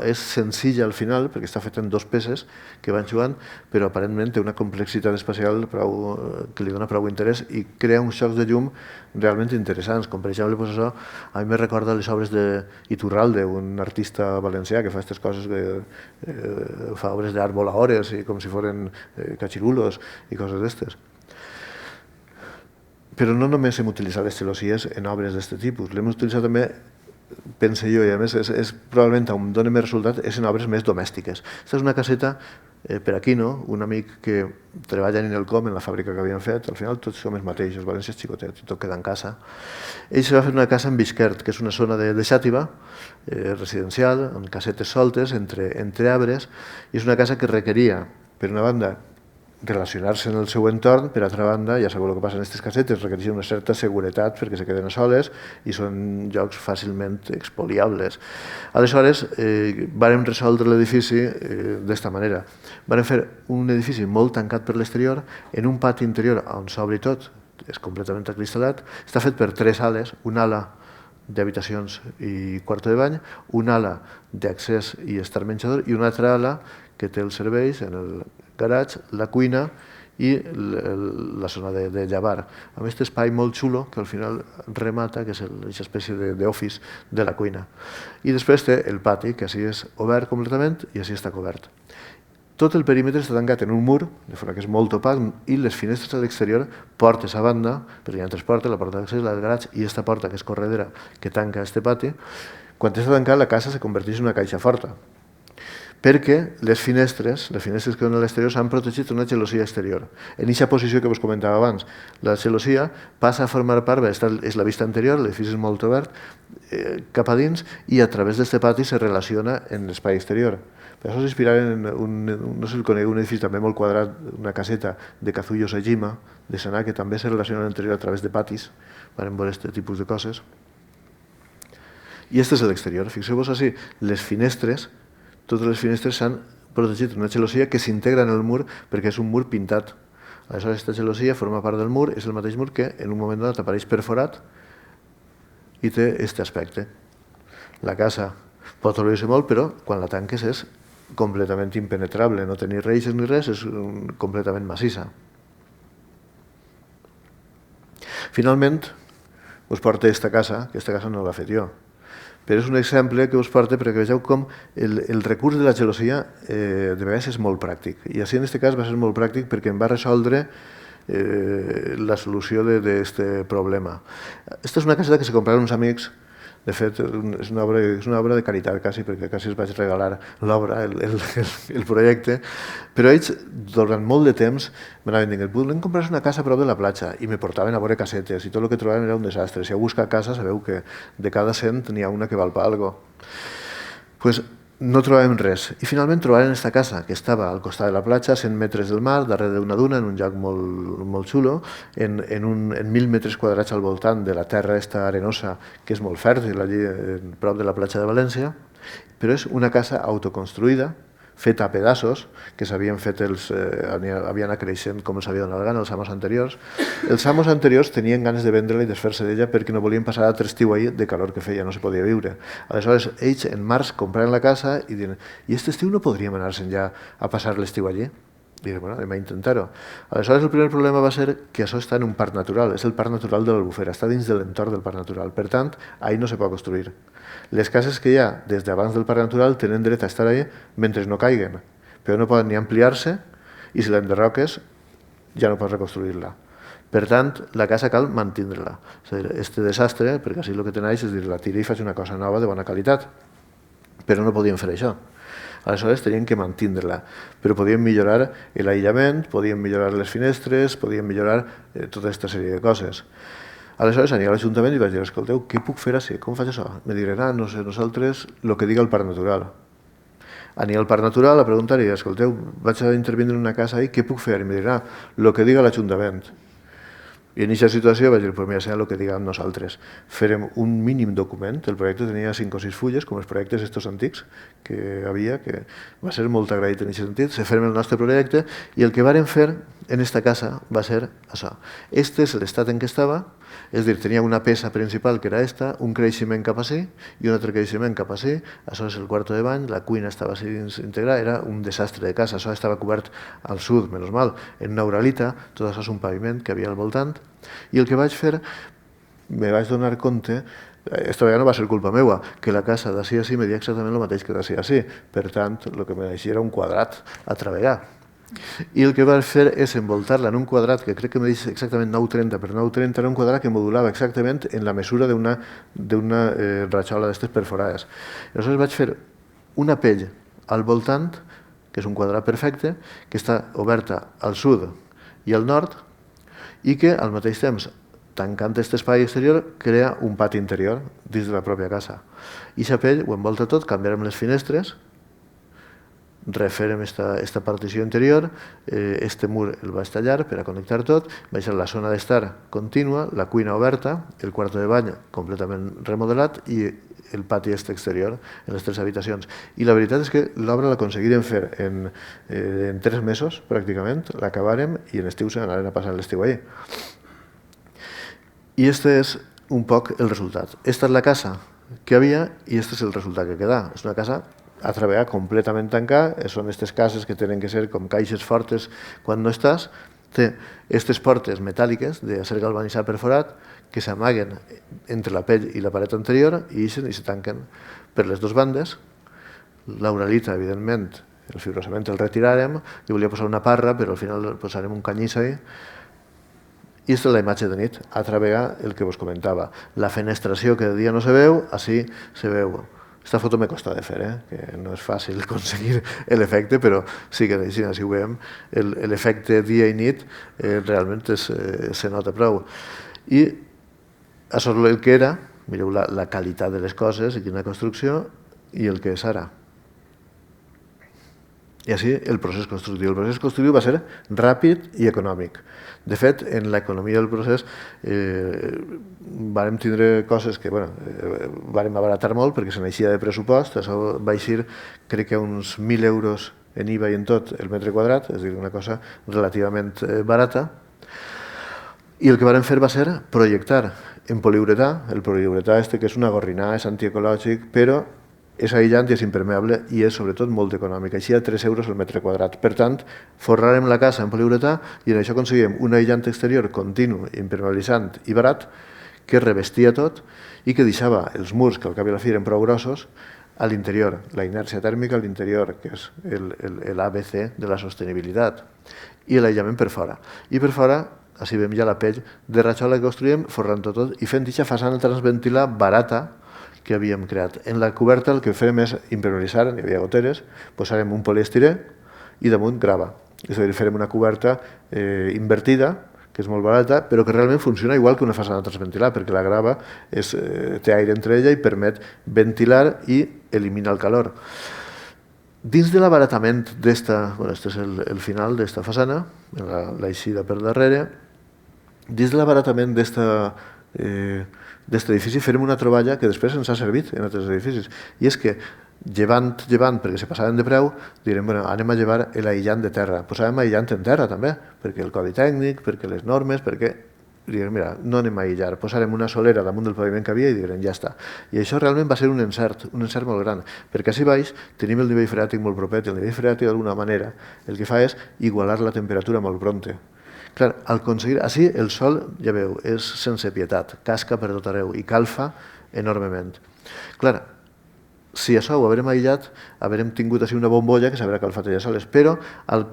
és senzilla al final perquè està feta en 2 peces que van jugant, però aparentment té una complexitat espacial que li dona prou interès i crea uns xocs de llum realment interessants, com per exemple això a mi me recorda les obres d'Iturralde, un artista valencià que fa aquestes coses, que fa obres d'art voladores i com si foren cachirulos i coses d'estes. Però no només hem utilitzat les gelosies en obres d'aquest tipus, l'hem utilitzat també, pense jo, i a més és probablement on dona més resultat, és en obres més domèstiques. Aquesta és una caseta per Aquino, un amic que treballa en Inelcom, en la fàbrica que havien fet, al final tots som els mateixos, València és xicotet i tot queda en casa. Ell se va fer una casa en Bisquert, que és una zona de Xàtiva, residencial, amb casetes soltes entre arbres, i és una casa que requeria, per una banda, relacionar-se en el seu entorn, per altra banda, ja sabeu el que passa en aquestes casetes, requereixen una certa seguretat perquè se queden a soles i són llocs fàcilment expoliables. Aleshores, vàrem resoldre l'edifici d'esta manera. Vàrem fer un edifici molt tancat per l'exterior, en un pati interior on s'obri tot, és completament acristal·lat, està fet per 3 ales, una ala d'habitacions i quarto de bany, una ala d'accés i estar menjador i una altra ala que té els serveis en el garatge, la cuina i la zona de llevar, amb aquest espai molt xulo que al final remata, que és aquesta espècie d'office de la cuina. I després té el pati, que així és obert completament i així està cobert. Tot el perímetre està tancat en un mur, de forma que és molt opac, i les finestres a l'exterior, portes a banda, perquè hi ha 3 portes, la porta d'accés, la del garatge i aquesta porta que és corredera que tanca aquest pati, quan està tancat la casa se converteix en una caixa forta, perquè les finestres que donen a l'exterior s'han protegit d'una gelosia exterior. En aquesta posició que us comentava abans, la gelosia passa a formar part, és la vista anterior, l'edifici és molt obert, cap a dins, i a través d'aquest pati se relaciona en l'espai exterior. Per això s'inspiraren en no sé si conegu, un edifici també molt quadrat, una caseta de Kazuyo Sejima, de Sanà, que també se relaciona a l'interior a través de patis, van veure aquest tipus de coses. I aquest és l'exterior. Fixeu-vos així, les finestres, totes les finestres s'han protegit d'una gelosia que s'integra en el mur perquè és un mur pintat. Aleshores, aquesta gelosia forma part del mur, és el mateix mur que en un moment donat apareix perforat i té aquest aspecte. La casa pot obrir-se molt, però quan la tanques és completament impenetrable, no té ni reixes ni res, és completament massissa. Finalment, us porto aquesta casa, que aquesta casa no l'ha fet jo, però és un exemple que us porto perquè vegeu com el recurs de la gelosia de vegades és molt pràctic. I així en aquest cas va ser molt pràctic perquè em va resoldre la solució d'aquest problema. Aquesta és una caseta que se compraven uns amics. De fet, és una obra de caritat, quasi, perquè quasi els vaig regalar l'obra, el projecte, però ells, durant molt de temps, m'anaven dient, volem comprar una casa a prop de la platja, i me portaven a veure casetes, i tot el que trobaven era un desastre. Si heu buscat casa, sabeu que de cada 100 n'hi ha una que val per alguna cosa. Doncs no trobàvem res. I finalment trobàvem aquesta casa, que estava al costat de la platja, a 100 metres del mar, darrere d'una duna, en un lloc molt xulo, en 1.000 metres quadrats al voltant de la terra esta arenosa, que és molt fèrtil, allí prop de la platja de València, però és una casa autoconstruïda, feta a pedaços, que s'havien fet havien anat creixent com els havia donat la gana els amos anteriors. Els amos anteriors tenien ganes de vendre-la i desfer-se d'ella perquè no volien passar altre estiu ahir de calor que feia, no se podia viure. Aleshores, ells en març compraren la casa i diuen, i aquest estiu no podríem anar-se'n ja a passar l'estiu allí? I diuen, bueno, anem a intentar-ho. Aleshores, el primer problema va ser que això està en un parc natural, és el parc natural de l'Albufera, està dins de l'entorn del parc natural, per tant, ahir no se pot construir. Les cases que hi ha des d'abans del parc natural tenen dret a estar allà mentre no caiguen, però no poden ni ampliar-se i si l'enderroques ja no pots reconstruir-la. Per tant, la casa cal mantindre-la. Este desastre, perquè així el que tenéis és dir, la tiro i faig una cosa nova de bona qualitat. però no podíem fer això. Aleshores teníem que mantindre-la, però podíem millorar l'aïllament, podíem millorar les finestres, podíem millorar tota aquesta sèrie de coses. Aleshores aniré a l'Ajuntament i vaig dir, escolteu, què puc fer així? Com faig això? Me diran, no sé, nosaltres, el que diga el Parc Natural. Aniré al Parc Natural a preguntar-hi, escolteu, vaig a intervindre en una casa ahí, què puc fer? I me diran, el que diga l'Ajuntament. I en aquesta situació vaig dir, pues mira, serà el que diguem nosaltres. Farem un mínim document, el projecte tenia 5 o 6 fulles, com els projectes estos antics que havia, que va ser molt agraït en aquest sentit, se farem el nostre projecte i el que vàrem fer en esta casa va ser això. Este és l'estat en què estava, és a dir, tenia una peça principal que era esta, un creixement cap així i un altre creixement cap així, això és el quarto de bany, la cuina estava així integrada, era un desastre de casa, això estava cobert al sud, menys mal, en una uralita, tot això és un paviment que havia al voltant, i el que vaig fer, me vaig donar compte, esta vegada no va ser culpa meua, que la casa d'ací a així media exactament el mateix que d'ací a així, per tant, el que me deixia era un quadrat a treballar. I el que vaig fer és envoltar-la en un quadrat que crec que me deixa exactament 9,30 per 9,30, era un quadrat que modulava exactament en la mesura d'una ratxola d'aquestes perforades. Aleshores vaig fer una pell al voltant, que és un quadrat perfecte, que està oberta al sud i al nord, i que al mateix temps, tancant aquest espai exterior, crea un pati interior dins de la pròpia casa. I aquesta pell ho envolta tot, canviarem les finestres, referem esta partició interior, este mur el vaig tallar per a connectar tot, vaig a la zona d'estar contínua, la cuina oberta, el quarto de bany completament remodelat i el pati exterior en les 3 habitacions. I la veritat és que l'obra l'aconseguirem fer en 3 mesos, pràcticament, l'acabàrem i en estiu se n'anaren a passar l'estiu allà. I este és un poc el resultat. Esta és la casa que havia i este és el resultat que queda. És una casa a treballar completament tancada, són aquestes cases que tenen que ser com caixes fortes quan no estàs, té aquestes portes metàl·liques d'acer galvanitzat perforat que s'amaguen entre la pell i la paret anterior i se tanquen per les 2 bandes. L'uralita, evidentment, el fibrocement el retirarem, i volia posar una parra, però al final posarem un canyís ahí. I aquesta és la imatge de nit, a treballar el que vos comentava. La fenestració que de dia no se veu, així se veu. Esta foto me costa de fer, que no és fàcil aconseguir l'efecte, però sí que així ho veiem, l'efecte dia i nit realment se nota prou. I això és el que era, mireu la qualitat de les coses i quina construcció, i el que és ara. I així el procés constructiu. El procés constructiu va ser ràpid i econòmic. De fet, en l'economia del procés vàrem tindre coses que vàrem abaratar molt perquè se n'eixia de pressupost. Això va eixir, crec que uns 1.000 euros en IVA i en tot el metre quadrat, és a dir, una cosa relativament barata. I el que vàrem fer va ser projectar en poliuretà. El poliuretà que és una gorrinà, és antiecològic, però és aïllant i és impermeable i és sobretot molt econòmic, així a 3 euros el metre quadrat. Per tant, forrarem la casa en poliuretà i en això aconseguim un aïllant exterior continu, impermeabilitzant i barat que revestia tot i que deixava els murs, que al cap i a la fi eren prou grossos, a l'interior, la inèrcia tèrmica a l'interior, que és l'ABC de la sostenibilitat, i l'aïllament per fora. I per fora, així veiem ja la pell de ratxola que construïm, forrant-ho tot i fent aquesta façana transventilar barata que havíem creat. En la coberta el que fem és impermeabilitzar, hi havia goteres, posarem un poliestirè i damunt grava. És a dir, farem una coberta invertida, que és molt barata, però que realment funciona igual que una façana transventilar, perquè la grava té aire entre ella i permet ventilar i eliminar el calor. Dins de l'abaratament d'esta, este és el final d'esta façana, l'eixida per darrere, dins de l'abaratament d'aquest edifici farem una troballa que després ens ha servit en altres edificis. I és que, llevant, perquè se passaven de preu, direm, anem a llevar l'aïllant de terra. Posàvem aïllant en terra també, perquè el codi tècnic, perquè les normes, perquè direm, mira, no anem a aïllar, posarem una solera damunt del paviment que havia i direm, ja està. I això realment va ser un encert molt gran, perquè així baix tenim el nivell freàtic molt propet, i el nivell freàtic d'alguna manera el que fa és igualar la temperatura molt prompte. Clar, al aconseguir, així el sol, ja veu, és sense pietat, casca per tot arreu i calfa enormement. Clar, si això ho haurem aïllat, haurem tingut així una bombolla que s'haurà calfat ella soles, però al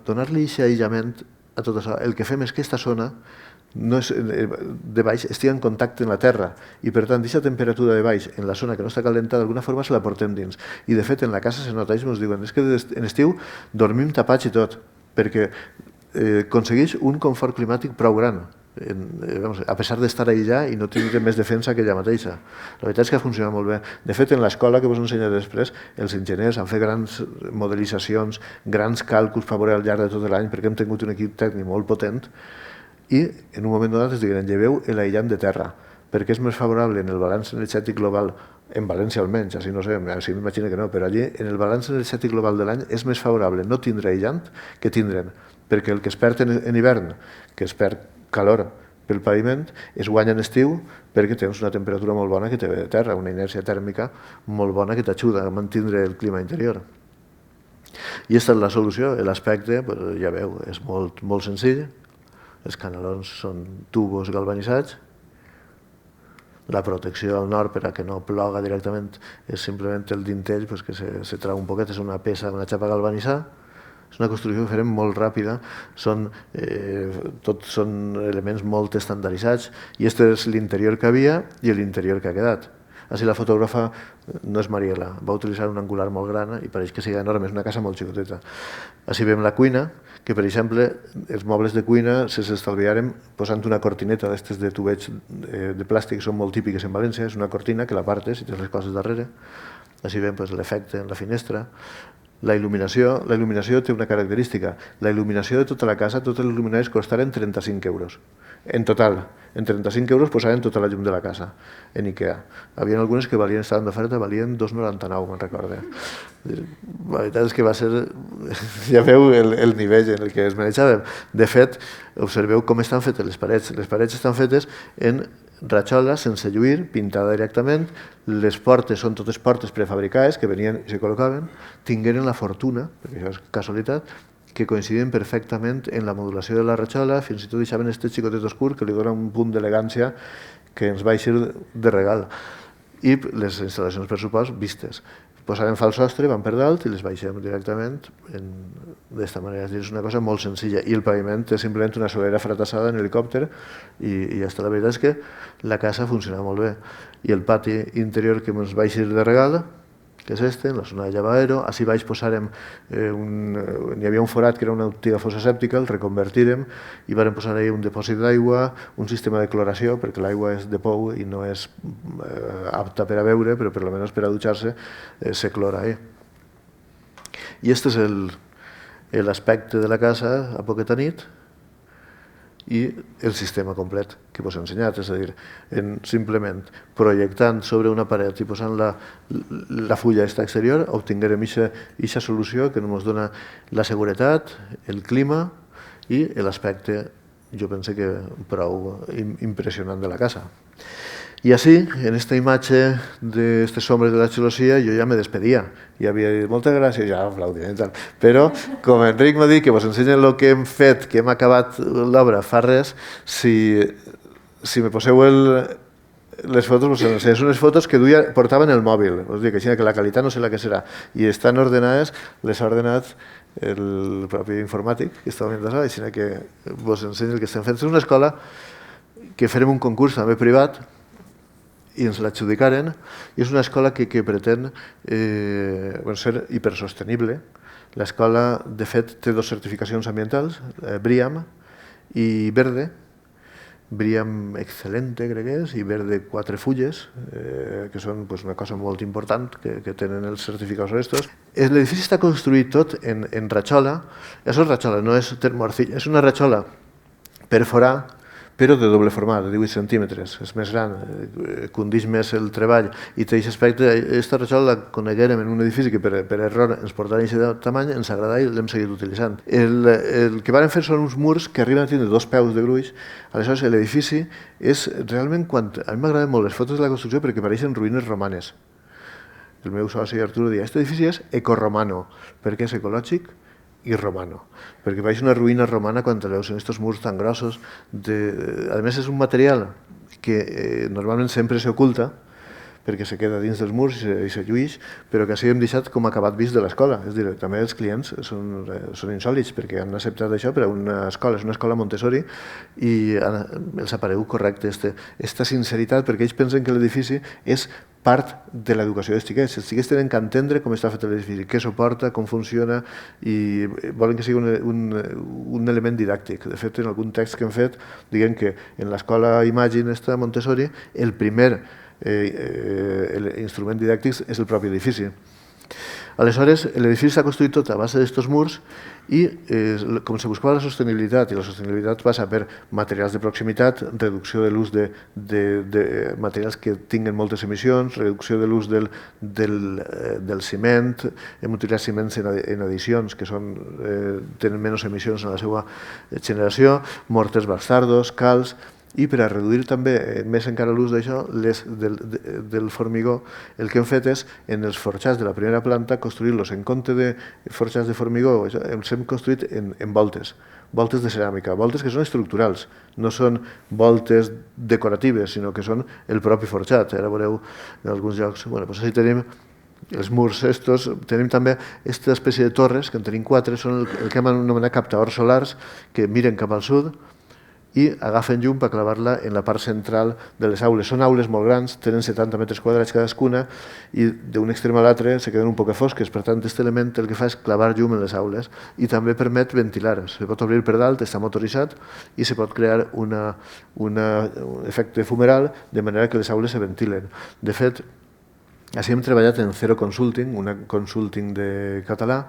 donar-li aquest aïllament a tot això, el que fem és que aquesta zona de baix estigui en contacte amb la terra i per tant aquesta temperatura de baix en la zona que no està calentada d'alguna forma se la portem dins i de fet en la casa se nota, ells ens diuen és que en estiu dormim tapats i tot perquè aconsegueix un confort climàtic prou gran a pesar d'estar allà i no tindre més defensa que ella mateixa. La veritat és que ha funcionat molt bé. De fet, en l'escola que vos ensenyaré després, els enginyers han fet grans modelitzacions, grans càlculs per veure al llarg de tot l'any, perquè hem tingut un equip tècnic molt potent, i en un moment donat es digueren, lleveu l'aïllant de terra, perquè és més favorable en el balanç energètic global, en València almenys, així no sé, així m'imagino que no, però allí en el balanç energètic global de l'any és més favorable no tindre aïllant que tindre'n, perquè el que es perd en hivern, que es perd calor pel paviment, es guanya en estiu perquè tens una temperatura molt bona que te ve de terra, una inèrcia tèrmica molt bona que t'ajuda a mantenir el clima interior. I aquesta és la solució. L'aspecte, ja veu, és molt senzill. Els canalons són tubos galvanitzats. La protecció al nord per a que no ploga directament és simplement el dintell que se trau un poquet, és una peça, una xapa galvanitzada. És una construcció que farem molt ràpida, tots són elements molt estandarditzats i aquest és l'interior que havia i l'interior que ha quedat. Així la fotògrafa no és Mariela, va utilitzar un angular molt gran i pareix que sigui enorme, és una casa molt xicoteta. Així veiem la cuina, que per exemple els mobles de cuina se s'estalviarem posant una cortineta d'aquestes de tubets de plàstic que són molt típiques en València, és una cortina que la partes i tens les coses darrere. Així veiem l'efecte en la finestra. La il·luminació té una característica. La il·luminació de tota la casa, tots els il·luminaris costaren 35 euros. En total, en 35 euros posaven tota la llum de la casa, en Ikea. Hi havia algunes que estaven d'oferta, valien 2,99, me'n recorde. La veritat és que va ser... Ja veu el nivell en el que es manejàvem. De fet, observeu com estan fetes les parets. Les parets estan fetes en ratxola, sense lluir, pintada directament. Les portes són totes portes prefabricades que venien i se col·locaven. Tingueren la fortuna, perquè això és casualitat, que coincidien perfectament en la modulació de la ratxola, fins i tot deixaven aquest xicotet oscur que li dona un punt d'elegància que ens va eixir de regal. I les instal·lacions per supost vistes. Posàvem fals sostre, van per dalt i les baixem directament d'esta manera. És una cosa molt senzilla. I el paviment és simplement una solera fratassada en helicòpter i ja està. La veritat és que la casa funciona molt bé. I el pati interior que ens va eixir de regal, que és en la zona de llavadero, així baix posarem, hi havia un forat que era una antiga fossa sèptica, el reconvertirem i vam posar ahí un dipòsit d'aigua, un sistema de cloració, perquè l'aigua és de pou i no és apta per a beure, però per almenys per a dutxar-se se clora ahí. I aquest és l'aspecte de la casa a poqueta nit i el sistema complet que vos he ensenyat, és a dir, simplement projectant sobre una paret i posant la fulla exterior, obtinguem aquesta solució que ens dona la seguretat, el clima i l'aspecte, jo penso que prou impressionant de la casa. I així, en aquesta imatge d'aquestes ombres de la gelosia, jo ja me despedia. I havia dit, moltes gràcies, ja aplaudint i tal. Però, com Enric m'ha dit que vos ensenyen el que hem fet, que hem acabat l'obra fa res, si me poseu les fotos, vos ensenyaré. Són unes fotos que portaven el mòbil. Us dic així que la qualitat no sé la que serà. I estan ordenades, les ha ordenat el propi informàtic, que estava mentre així que vos ensenyo el que estem fent. És una escola que farem un concurs també privat, i ens l'adjudicaren, i és una escola que pretén ser hipersostenible. L'escola, de fet, té 2 certificacions ambientals, BREEAM i Verde. BREEAM Excelente, crec que és, i Verde 4 fulles, que són una cosa molt important que tenen els certificats estos. L'edifici està construït tot en ratxola. Això és ratxola, no és termoarcilla, és una ratxola perforada, però de doble format, de 18 centímetres, és més gran, condix més el treball i té aquest aspecte. Aquesta ratxola la coneguérem en un edifici que per error ens portava aquest tamany, ens agradava i l'hem seguit utilitzant. El que van fer són uns murs que arriben a tindre 2 peus de gruix, aleshores l'edifici és realment, a mi m'agraden molt les fotos de la construcció perquè pareixen ruïnes romanes. El meu soci Arturo deia, aquest edifici és ecoromano, perquè és ecològic i romano, perquè veig una ruïna romana quan veus en aquests murs tan grossos. A més és un material que normalment sempre s'oculta, perquè se queda dins dels murs i se llueix, però que així hem deixat com a acabat vist de l'escola. És a dir, també els clients són insòlits perquè han acceptat això per a una escola, és una escola Montessori i els ha paregut correcte aquesta sinceritat, perquè ells pensen que l'edifici és part de l'educació dels xiquets. Els xiquets tenen que entendre com està fet l'edifici, què suporta, com funciona, i volen que sigui un element didàctic. De fet, en algun text que hem fet, diguem que en l'escola Imagine esta Montessori, el primer instrument didàctic és el propi edifici. Aleshores, l'edifici s'ha construït tot a base d'estos murs i com se buscava la sostenibilitat, i la sostenibilitat passa per materials de proximitat, reducció de l'ús de materials que tinguen moltes emissions, reducció de l'ús del ciment, hem utilitzat ciments en addicions que tenen menys emissions en la seva generació, morters bastardos, calç, i per a reduir també més encara l'ús d'això, del formigó, el que hem fet és, en els forjats de la primera planta, construir-los en compte de forjats de formigó, els hem construït en voltes de ceràmica, voltes que són estructurals, no són voltes decoratives, sinó que són el propi forjat. Ara veureu en alguns llocs, així tenim els murs estos, tenim també aquesta espècie de torres, que en tenim 4, són el que hem anomenat captadors solars, que miren cap al sud, i agafen llum per clavar-la en la part central de les aules. Són aules molt grans, tenen 70 metres quadrats cadascuna i d'un extrem a l'altre se queden un poc fosques. Per tant, aquest element el que fa és clavar llum en les aules i també permet ventilar. Se pot obrir per dalt, està motoritzat i se pot crear un efecte fumeral de manera que les aules se ventilen. De fet, així hem treballat en Zero Consulting, una consulting de català,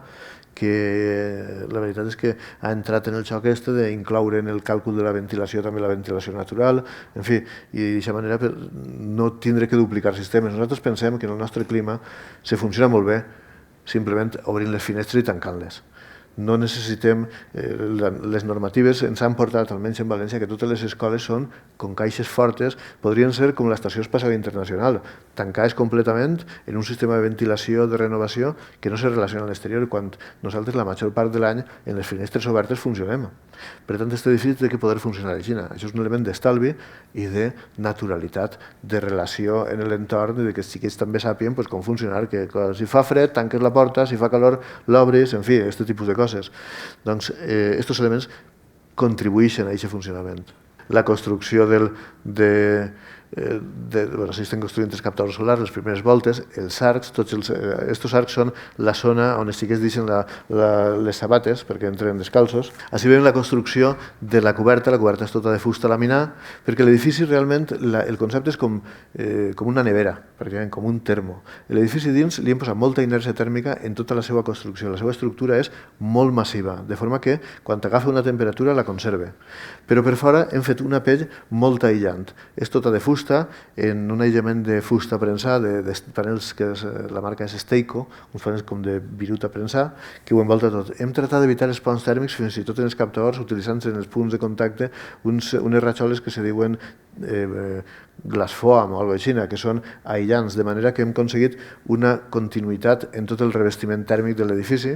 que la veritat és que ha entrat en el xoc d'incloure en el càlcul de la ventilació també la ventilació natural, en fi, i d'aquesta manera no tindre que duplicar sistemes. Nosaltres pensem que en el nostre clima se funciona molt bé simplement obrint les finestres i tancant-les. No necessitem, les normatives ens han portat, almenys en València, que totes les escoles són com caixes fortes, podrien ser com l'Estació Espacial Internacional, tancades completament en un sistema de ventilació, de renovació, que no se relaciona amb l'exterior, quan nosaltres la major part de l'any en les finestres obertes funcionem. Per tant, aquest edifici té que poder funcionar així. Això és un element d'estalvi i de naturalitat, de relació en l'entorn, i que els xiquets també sàpien com funcionar, que si fa fred, tanques la porta, si fa calor, l'obris, en fi, aquest tipus de coses. Doncs, aquests elements contribueixen a aquest funcionament. La construcció si estem construint els captadors solars, les primeres voltes, els arcs, aquests arcs són la zona on els xiquets deixen les sabates perquè entren descalços. Així veiem la construcció de la coberta és tota de fusta laminar, perquè l'edifici realment, el concepte és com una nevera, com un termo. L'edifici dins li hem posat molta inèrcia tèrmica en tota la seva construcció, la seva estructura és molt massiva, de forma que quan agafa una temperatura la conserva. Però per fora hem fet una pell molt aïllant, és tota de fusta, en un aïllament de fusta prensar, de panels que la marca és Steico, uns panels com de viruta prensar, que ho envolta tot. Hem tratat d'evitar els ponts tèrmics fins i tot en els captadors, utilitzant en els punts de contacte unes ratxoles que se diuen glass foam o alguna cosa així, que són aïllants, de manera que hem aconseguit una continuïtat en tot el revestiment tèrmic de l'edifici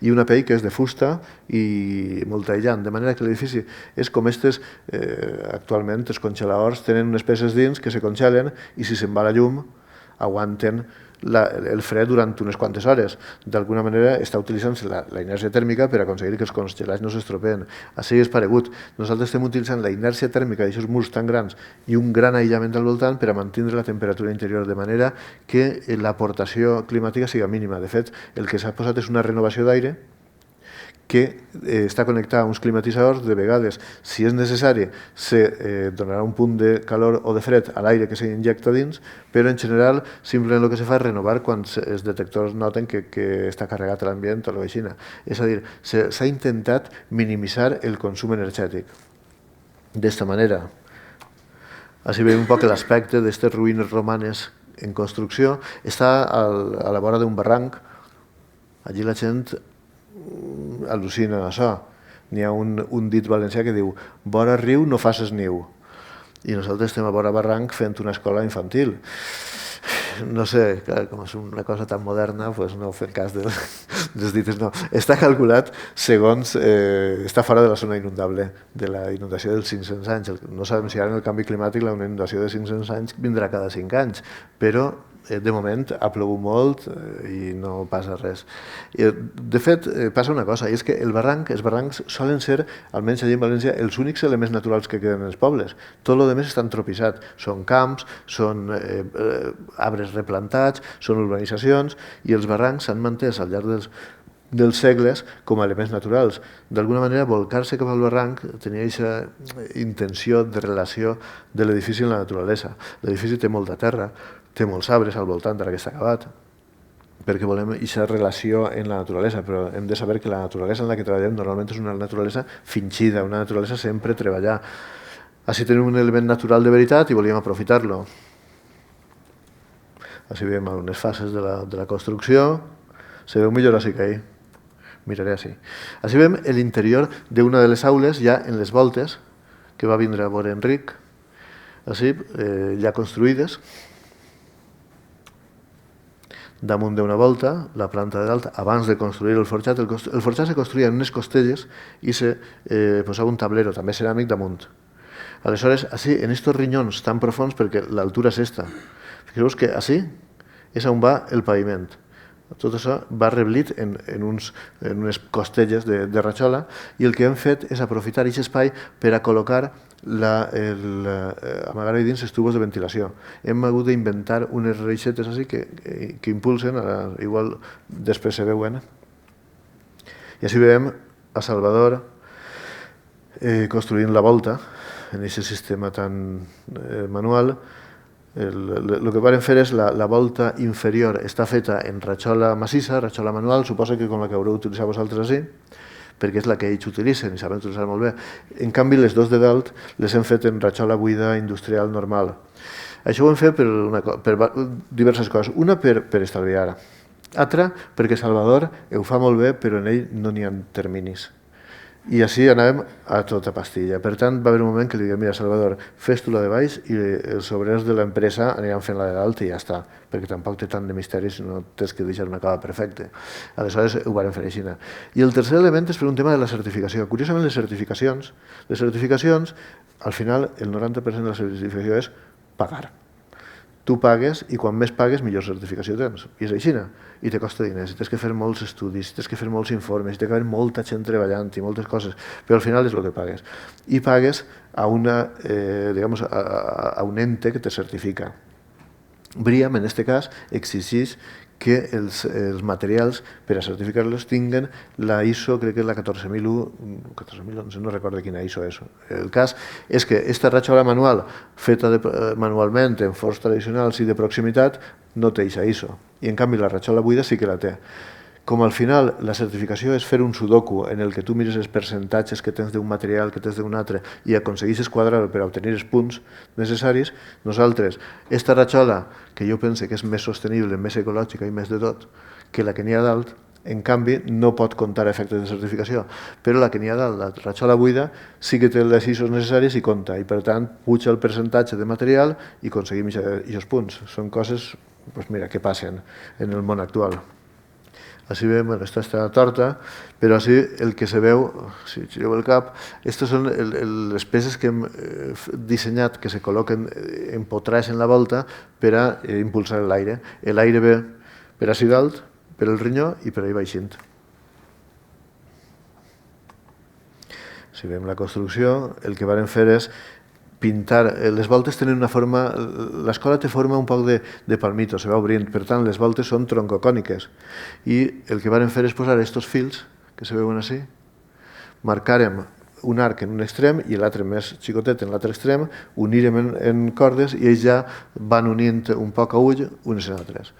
i una pell que és de fusta i molt aïllant, de manera que l'edifici és com actualment els congeladors tenen unes peces dins que se congelen i si se'n va la llum aguanten el fred durant unes quantes hores. D'alguna manera està utilitzant la inèrcia tèrmica per aconseguir que els congelats no s'estropeen. Així és paregut. Nosaltres estem utilitzant la inèrcia tèrmica d'aquests murs tan grans i un gran aïllament al voltant per a mantenir la temperatura interior, de manera que l'aportació climàtica sigui mínima. De fet, el que s'ha posat és una renovació d'aire que està connectada a uns climatitzadors. De vegades, si és necessari, se donarà un punt de calor o de fred a l'aire que s'injecta dins, però en general simplement el que se fa és renovar quan els detectors noten que està carregat l'ambient o alguna cosa així. És a dir, s'ha intentat minimitzar el consum energètic. D'esta manera, així veiem un poc l'aspecte d'aquestes ruïnes romanes en construcció. Està a la vora d'un barranc. Allí la gent al·lucina això. N'hi ha un dit valencià que diu vora riu no faces niu, i nosaltres estem a vora barranc fent una escola infantil. no sé, clar, com és una cosa tan moderna, pues no fem cas dels dites, no. Està calculat segons, està fora de la zona inundable, de la inundació dels 500 anys. No sabem si ara en el canvi climàtic la inundació de 500 anys vindrà cada 5 anys, però de moment ha plogut molt i no passa res. De fet, passa una cosa, i és que els barrancs solen ser, almenys allà en València, els únics elements naturals que queden en els pobles. Tot el rest està antropitzat. Són camps, són arbres replantats, són urbanitzacions, i els barrancs s'han mantès al llarg dels segles com a elements naturals. D'alguna manera, volcar-se cap al barranc tenia aquesta intenció de relació de l'edifici amb la naturalesa. L'edifici té molta terra, té molts arbres al voltant ara que està acabat, perquè volem aquesta relació en la naturalesa, però hem de saber que la naturalesa en la que treballem normalment és una naturalesa finxida, una naturalesa sempre treballar. Així tenim un element natural de veritat i volíem aprofitar-lo. Així veiem algunes fases de la construcció. Se veu millor així que ahir. Miraré així. Així veiem l'interior d'una de les aules ja en les voltes que va vindre a veure Enric, així, ja construïdes, damunt d'una volta, la planta de dalt, abans de construir el forjat. El forjat se construïa en unes costelles i se posava un tablero, també ceràmic, damunt. Aleshores, així, en aquests rinyons tan profuns, perquè l'altura és esta, fixeu-vos que així és on va el paviment. Tot això va reblit en unes costelles de rajola, i el que hem fet és aprofitar aquest espai per a col·locar amagar-hi dins els tubos de ventilació. Hem hagut d'inventar unes reixetes així que impulsen, igual després se veuen. I així veiem a Salvador construint la volta en aquest sistema tan manual. El que varen fer és la volta inferior està feta en rajola massissa, rajola manual, suposa que com la que haureu utilitzat vosaltres així, perquè és la que ells utilitzen i saben utilitzar molt bé. En canvi, les dos de dalt les hem fet en rajola buida industrial normal. Això ho hem fet per diverses coses. Una, per estalviar. Altra, perquè Salvador ho fa molt bé, però en ell no n'hi ha terminis. I així anàvem a tota pastilla. Per tant, va haver un moment que li diguem, mira, Salvador, fes tu la de baix i els obrers de l'empresa aniran fent la de dalt i ja està, perquè tampoc té tant de misteri si no tens que deixar una cava perfecta. Aleshores, ho varen fer així. I el tercer element és per un tema de la certificació. Curiosament, les certificacions, al final, el 90% de la certificació és pagar. Tu pagues i quan més pagues millor certificació tens. I és així, i te costa diners, i tens que fer molts estudis, tens que fer molts informes, i té que haver molta gent treballant i moltes coses, però al final és el que pagues. I pagues a un ente que te certifica. BRIAM, en aquest cas, exigeix que els materials per a certificar-los tinguen la ISO, crec que és la 14.011, no recordo quina ISO és. El cas és que aquesta rajola manual, feta manualment en forns tradicionals i de proximitat, no té aquesta ISO. I en canvi la rajola buida sí que la té. Com al final la certificació és fer un sudoku en el que tu mires els percentatges que tens d'un material, que tens d'un altre, i aconsegueixes quadrar per a obtenir els punts necessaris, nosaltres, aquesta rajola, que jo pense que és més sostenible, més ecològica i més de tot, que la que n'hi ha dalt, en canvi, no pot comptar efectes de certificació. Però la que n'hi ha dalt, la rajola buida, sí que té les ISOs necessàries i compta, i per tant, puja el percentatge de material i aconseguim aquests punts. Són coses, que passen en el món actual. Així veiem, aquesta està torta, però així el que se veu, si gireu el cap, aquestes són les peces que hem dissenyat que se col·loquen empotrades en la volta per a impulsar l'aire. L'aire ve per així dalt, per el rinyó i per ahí baixint. Si veiem la construcció, el que varen fer és pintar. Les voltes tenen una forma, l'escola té forma un poc de palmito, se va obrint, per tant les voltes són troncocòniques, i el que varen fer és posar aquests fils que se veuen així, marcàrem un arc en un extrem i l'altre més xicotet en l'altre extrem, unirem en cordes i ells ja van unint un poc a ull unes en altres.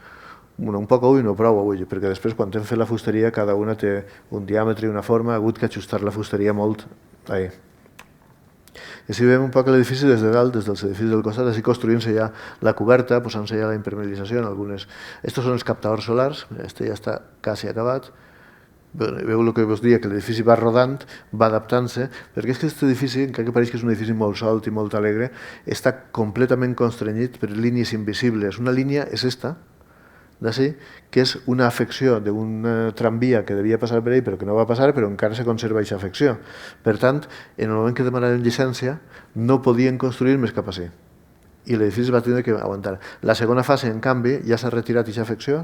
Un poc a ull, no prou a ull, perquè després quan hem fet la fusteria cada una té un diàmetre i una forma, ha hagut que ajustar la fusteria molt ahí. I així veiem un poc l'edifici des de dalt, des dels edificis del costat, així construint-se ja la coberta, posant-se ja la impermeabilització en algunes. Estos són els captadors solars, este ja està quasi acabat, Veu el que vos dia, que l'edifici va rodant, va adaptant-se, perquè és que aquest edifici, encara que pareix que és un edifici molt solt i molt alegre, està completament constrenyit per línies invisibles. Una línia és esta, d'ací, que és una afecció d'un tramvia que devia passar per ell però que no va passar, però encara se conserva aquesta afecció. Per tant, en el moment que demanaren llicència, no podien construir més cap ací. I l'edifici va tindre que aguantar. La segona fase, en canvi, ja s'ha retirat aquesta afecció,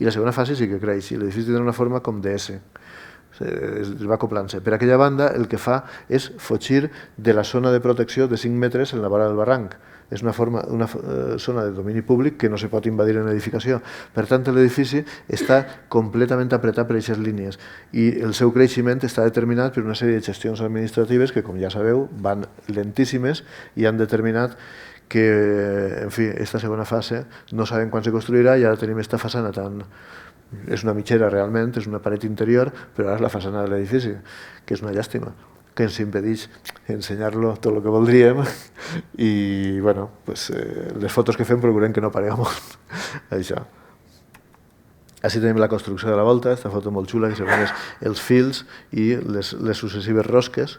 i la segona fase sí que creix, i l'edifici tindrà una forma com d'S. Es va acoplant-se. Per aquella banda, el que fa és fugir de la zona de protecció de 5 metres en la vora del barranc. És una zona de domini públic que no se pot invadir en edificació. Per tant, l'edifici està completament apretat per aquestes línies i el seu creixement està determinat per una sèrie de gestions administratives que, com ja sabeu, van lentíssimes i han determinat que, en fi, aquesta segona fase no sabem quan se construirà i ara tenim aquesta façana tan... És una mitgera realment, és una paret interior, però ara és la façana de l'edifici, que és una llàstima, que ens impedeix ensenyar-lo tot el que voldríem i, bueno, pues, les fotos que fem procurem que no paregui molt això. Així tenim la construcció de la volta, aquesta foto molt xula, que se veuen els fils i les successives rosques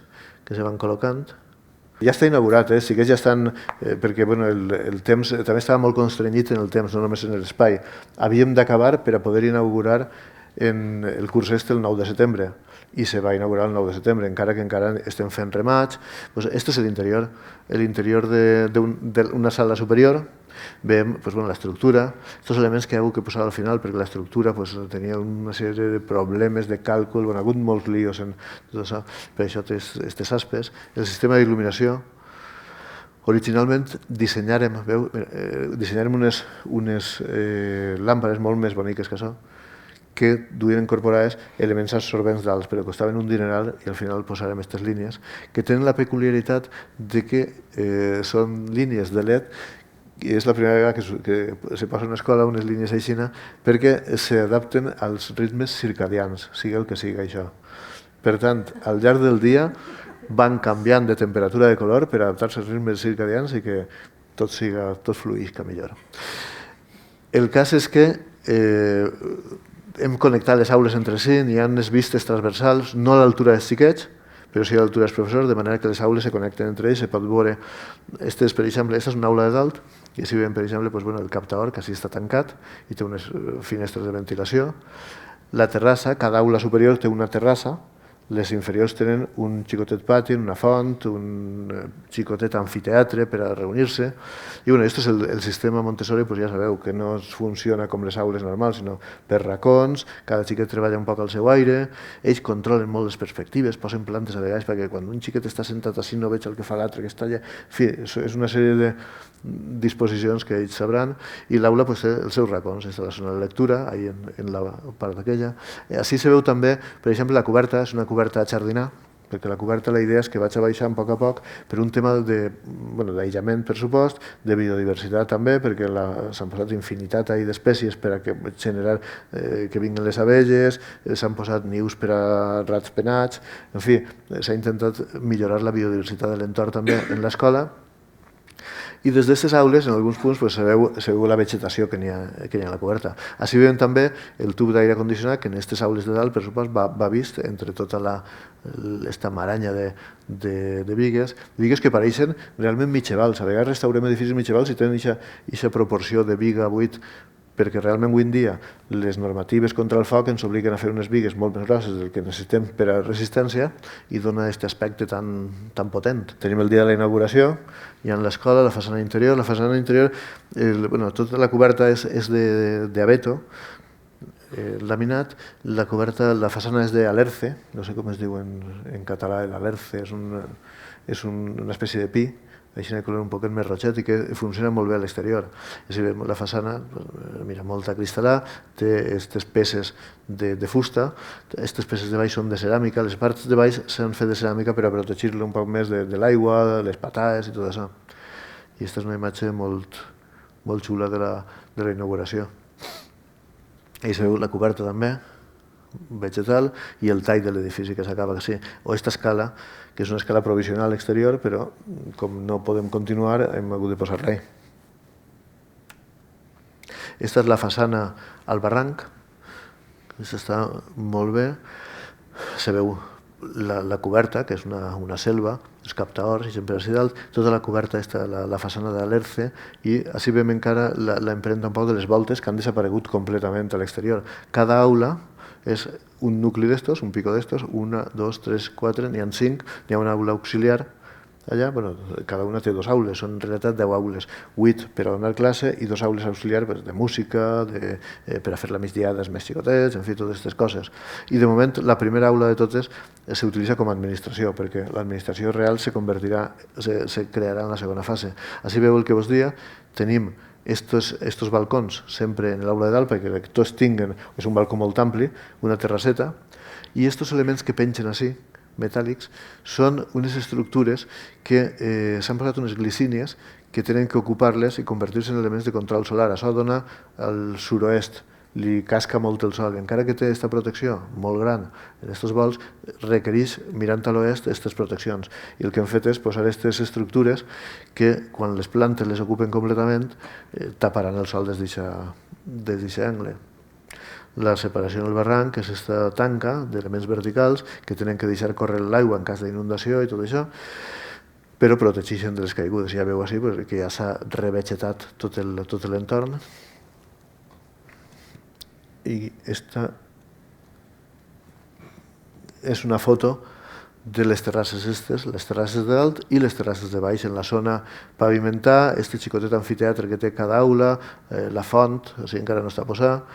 que se van col·locant. Ja està inaugurat, sí que ja estan, perquè bueno, el temps també estava molt constrenyit en el temps, no només en l'espai. Havíem d'acabar per a poder inaugurar en el curs el 9 de setembre i se va inaugurar el 9 de setembre, encara que encara estem fent remats. Este és l'interior d'una sala superior. Veiem l'estructura, aquests elements que hi ha hagut que posar al final, perquè l'estructura tenia una sèrie de problemes de càlcul, ha hagut molts líos en tot això, per això té aquestes aspes. El sistema d'il·luminació, originalment dissenyàrem unes làmpades molt més boniques que això, que duien incorporades elements absorbents d'alts, però costaven un dineral i al final posarem aquestes línies, que tenen la peculiaritat de que són línies de LED, i és la primera vegada que se posa a una escola unes línies aixina perquè s'adapten als ritmes circadians, sigui el que sigui això. Per tant, al llarg del dia van canviant de temperatura de color per adaptar-se als ritmes circadians i que tot fluïsca millor. El cas és que hem connectat les aules entre si, n'hi ha unes vistes transversals, no a l'altura dels xiquets, però sí a l'altura dels professors, de manera que les aules se connecten entre ells, se pot veure, per exemple, aquesta és una aula de dalt, i així veiem, per exemple, el captador, que així està tancat, i té unes finestres de ventilació. La terrassa, cada aula superior té una terrassa, les inferiors tenen un xicotet pati, una font, un xicotet amfiteatre per a reunir-se. I aquest és el sistema Montessori, ja sabeu, que no funciona com les aules normals, sinó per racons, cada xiquet treballa un poc al seu aire, ells controlen molt les perspectives, posen plantes a vegades perquè quan un xiquet està sentat així no veig el que fa l'altre que està allà. En fi, és una sèrie de disposicions que ells sabran, i l'aula té els seus racons, és la zona de lectura, en la part d'aquella. Així se veu també, per exemple, la coberta, és una coberta a jardinar, perquè la coberta la idea és que vaig baixant a poc per un tema d'aïllament, per supost, de biodiversitat també, perquè s'han posat infinitat d'espècies per a generar que vinguin les abelles, s'han posat nius per a rats penats, en fi, s'ha intentat millorar la biodiversitat de l'entorn també en l'escola. I des d'aquestes aules, en alguns punts, se veu la vegetació que hi ha a la coberta. Així veiem també el tub d'aire condicionat, que en aquestes aules de dalt, per supost, va vist entre tota aquesta maranya de bigues que pareixen realment mitjevals. A vegades restaurem edificis mitjevals i tenen aquesta proporció de biga a buit, perquè realment avui en dia les normatives contra el foc ens obliguen a fer unes bigues molt més grosses del que necessitem per a resistència i dona aquest aspecte tan potent. Tenim el dia de la inauguració, hi ha l'escola, la façana interior. La façana interior, tota la coberta és d'abeto, laminat. La façana és d'alerce, no sé com es diu en català, l'alerce és una espècie de pi, així de color un poquet més roget i que funciona molt bé a l'exterior. La façana, mira, molt acristal·là, té aquestes peces de fusta, aquestes peces de baix són de ceràmica, les parts de baix s'han fet de ceràmica per a protegir-lo un poc més de l'aigua, les patades i tot això. I aquesta és una imatge molt xula de la inauguració. Ahí se veu la coberta també, vegetal, i el tall de l'edifici que s'acaba així. O aquesta escala, que és una escala provisional exterior, però com no podem continuar hem hagut de posar res. Aquesta és la façana al barranc, Això està molt bé. Se veu la coberta, que és una selva, els captaors i sempre així dalt, tota la coberta està la façana de l'Erce, i així veiem encara la empremta un poc de les voltes que han desaparegut completament a l'exterior. Cada aula és un nucli d'estos, un pico d'estos, 1, 2, 3, 4, n'hi ha 5, n'hi ha una aula auxiliar allà, bueno, cada una té 2 aules, són en realitat 10 aules, 8 per a donar classe i 2 aules auxiliars de música, per a fer la migdiada els més xicotets, en fi, totes aquestes coses. I de moment la primera aula de totes s'utilitza com a administració, perquè l'administració real se crearà en la segona fase. Així veu el que vos dia, tenim estos balcons sempre en l'aula de dalt, perquè tots tinguen, és un balcó molt ampli, una terrasseta, i estos elements que pengen així, metàl·lics, són unes estructures que s'han posat unes glicínies que tenen que ocupar-les i convertir-se en elements de control solar. Això dona al sud-oest, li casca molt el sol, encara que té aquesta protecció molt gran en aquests vols, requereix, mirant a l'oest, aquestes proteccions. I el que hem fet és posar aquestes estructures que, quan les plantes les ocupen completament, taparan el sol des d'aquest angle. La separació en el barranc és aquesta tanca d'elements verticals que tenen que deixar córrer l'aigua en cas d'inundació i tot això, però protegeixen de les caigudes. Ja veu així que ja s'ha revegetat tot l'entorn. I aquesta és una foto de les terrasses les terrasses de dalt i les terrasses de baix. En la zona pavimentar, este xicotet amfiteatre que té cada aula, la font, així encara no està posat,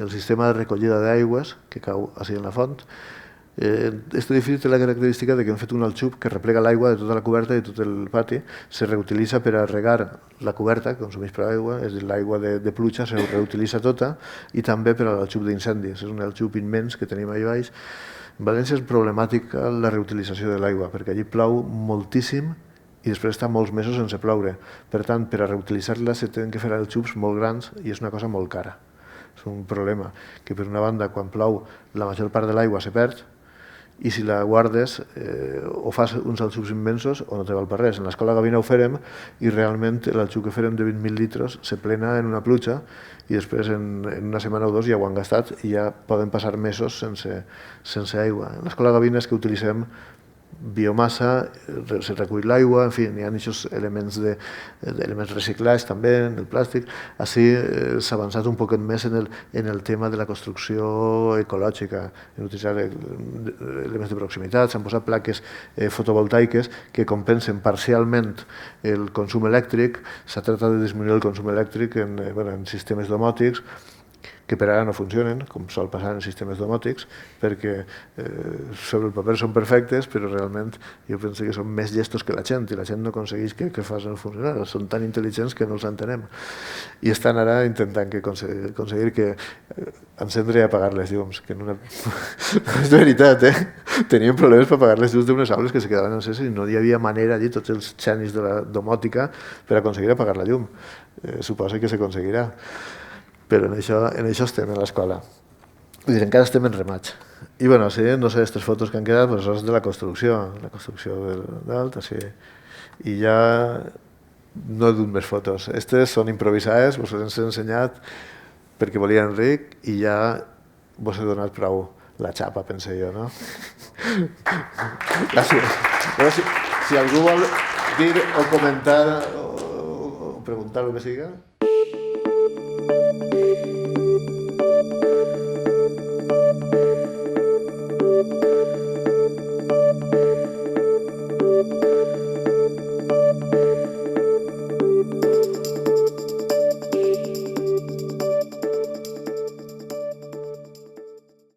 el sistema de recollida d'aigües que cau així en la font. Aquest edifici té la característica que hem fet un aljub que replega l'aigua de tota la coberta i de tot el pati, se reutilitza per a regar la coberta, que consumeix per aigua, és a dir, l'aigua de pluja se reutilitza tota, i també per a l'aljub d'incendis. És un aljub immens que tenim allà baix. En València és problemàtica la reutilització de l'aigua, perquè allí plou moltíssim i després està molts mesos sense ploure. Per tant, per a reutilitzar-la se tenen que fer aljubs molt grans i és una cosa molt cara. És un problema que, per una banda, quan plou, la major part de l'aigua se perd, i si la guardes o fas uns aljubs immensos o no te val per res. En l'escola Gavina ho fèrem i realment l'aljub que fèrem de 20.000 litres se plena en una pluja i després en una setmana o 2 ja ho han gastat i ja poden passar mesos sense aigua. En l'escola Gavina és que utilitzem biomassa, se recull l'aigua, en fi, n'hi ha aquests elements reciclats també, en el plàstic. Així s'ha avançat un poquet més en el tema de la construcció ecològica, en utilitzar elements de proximitat, s'han posat plaques fotovoltaiques que compensen parcialment el consum elèctric, s'ha tractat de disminuir el consum elèctric en sistemes domòtics, que per ara no funcionen, com sol passar en sistemes domòtics, perquè sobre el paper són perfectes, però realment jo penso que són més llestos que la gent, i la gent no aconsegueix que facin funcionar, són tan intel·ligents que no els entenem. I estan ara intentant aconseguir que encendre i apagar les llums, que no és veritat, teníem problemes per apagar les llums d'unes aules que se quedaven enceses i no hi havia manera allí, tots els xenis de la domòtica, per aconseguir apagar la llum. Suposo que s'aconseguirà. Però en això estem a l'escola. Vull dir, encara estem en rematx. I bueno, sí, no sé, aquestes fotos que han quedat, doncs és de la construcció dalt, així. I ja no he dut més fotos. Aquestes són improvisades, vos les he ensenyat perquè volia Enric i ja vos he donat prou la xapa, pense jo, no? Gràcies. Si algú vol dir o comentar o preguntar el que siga...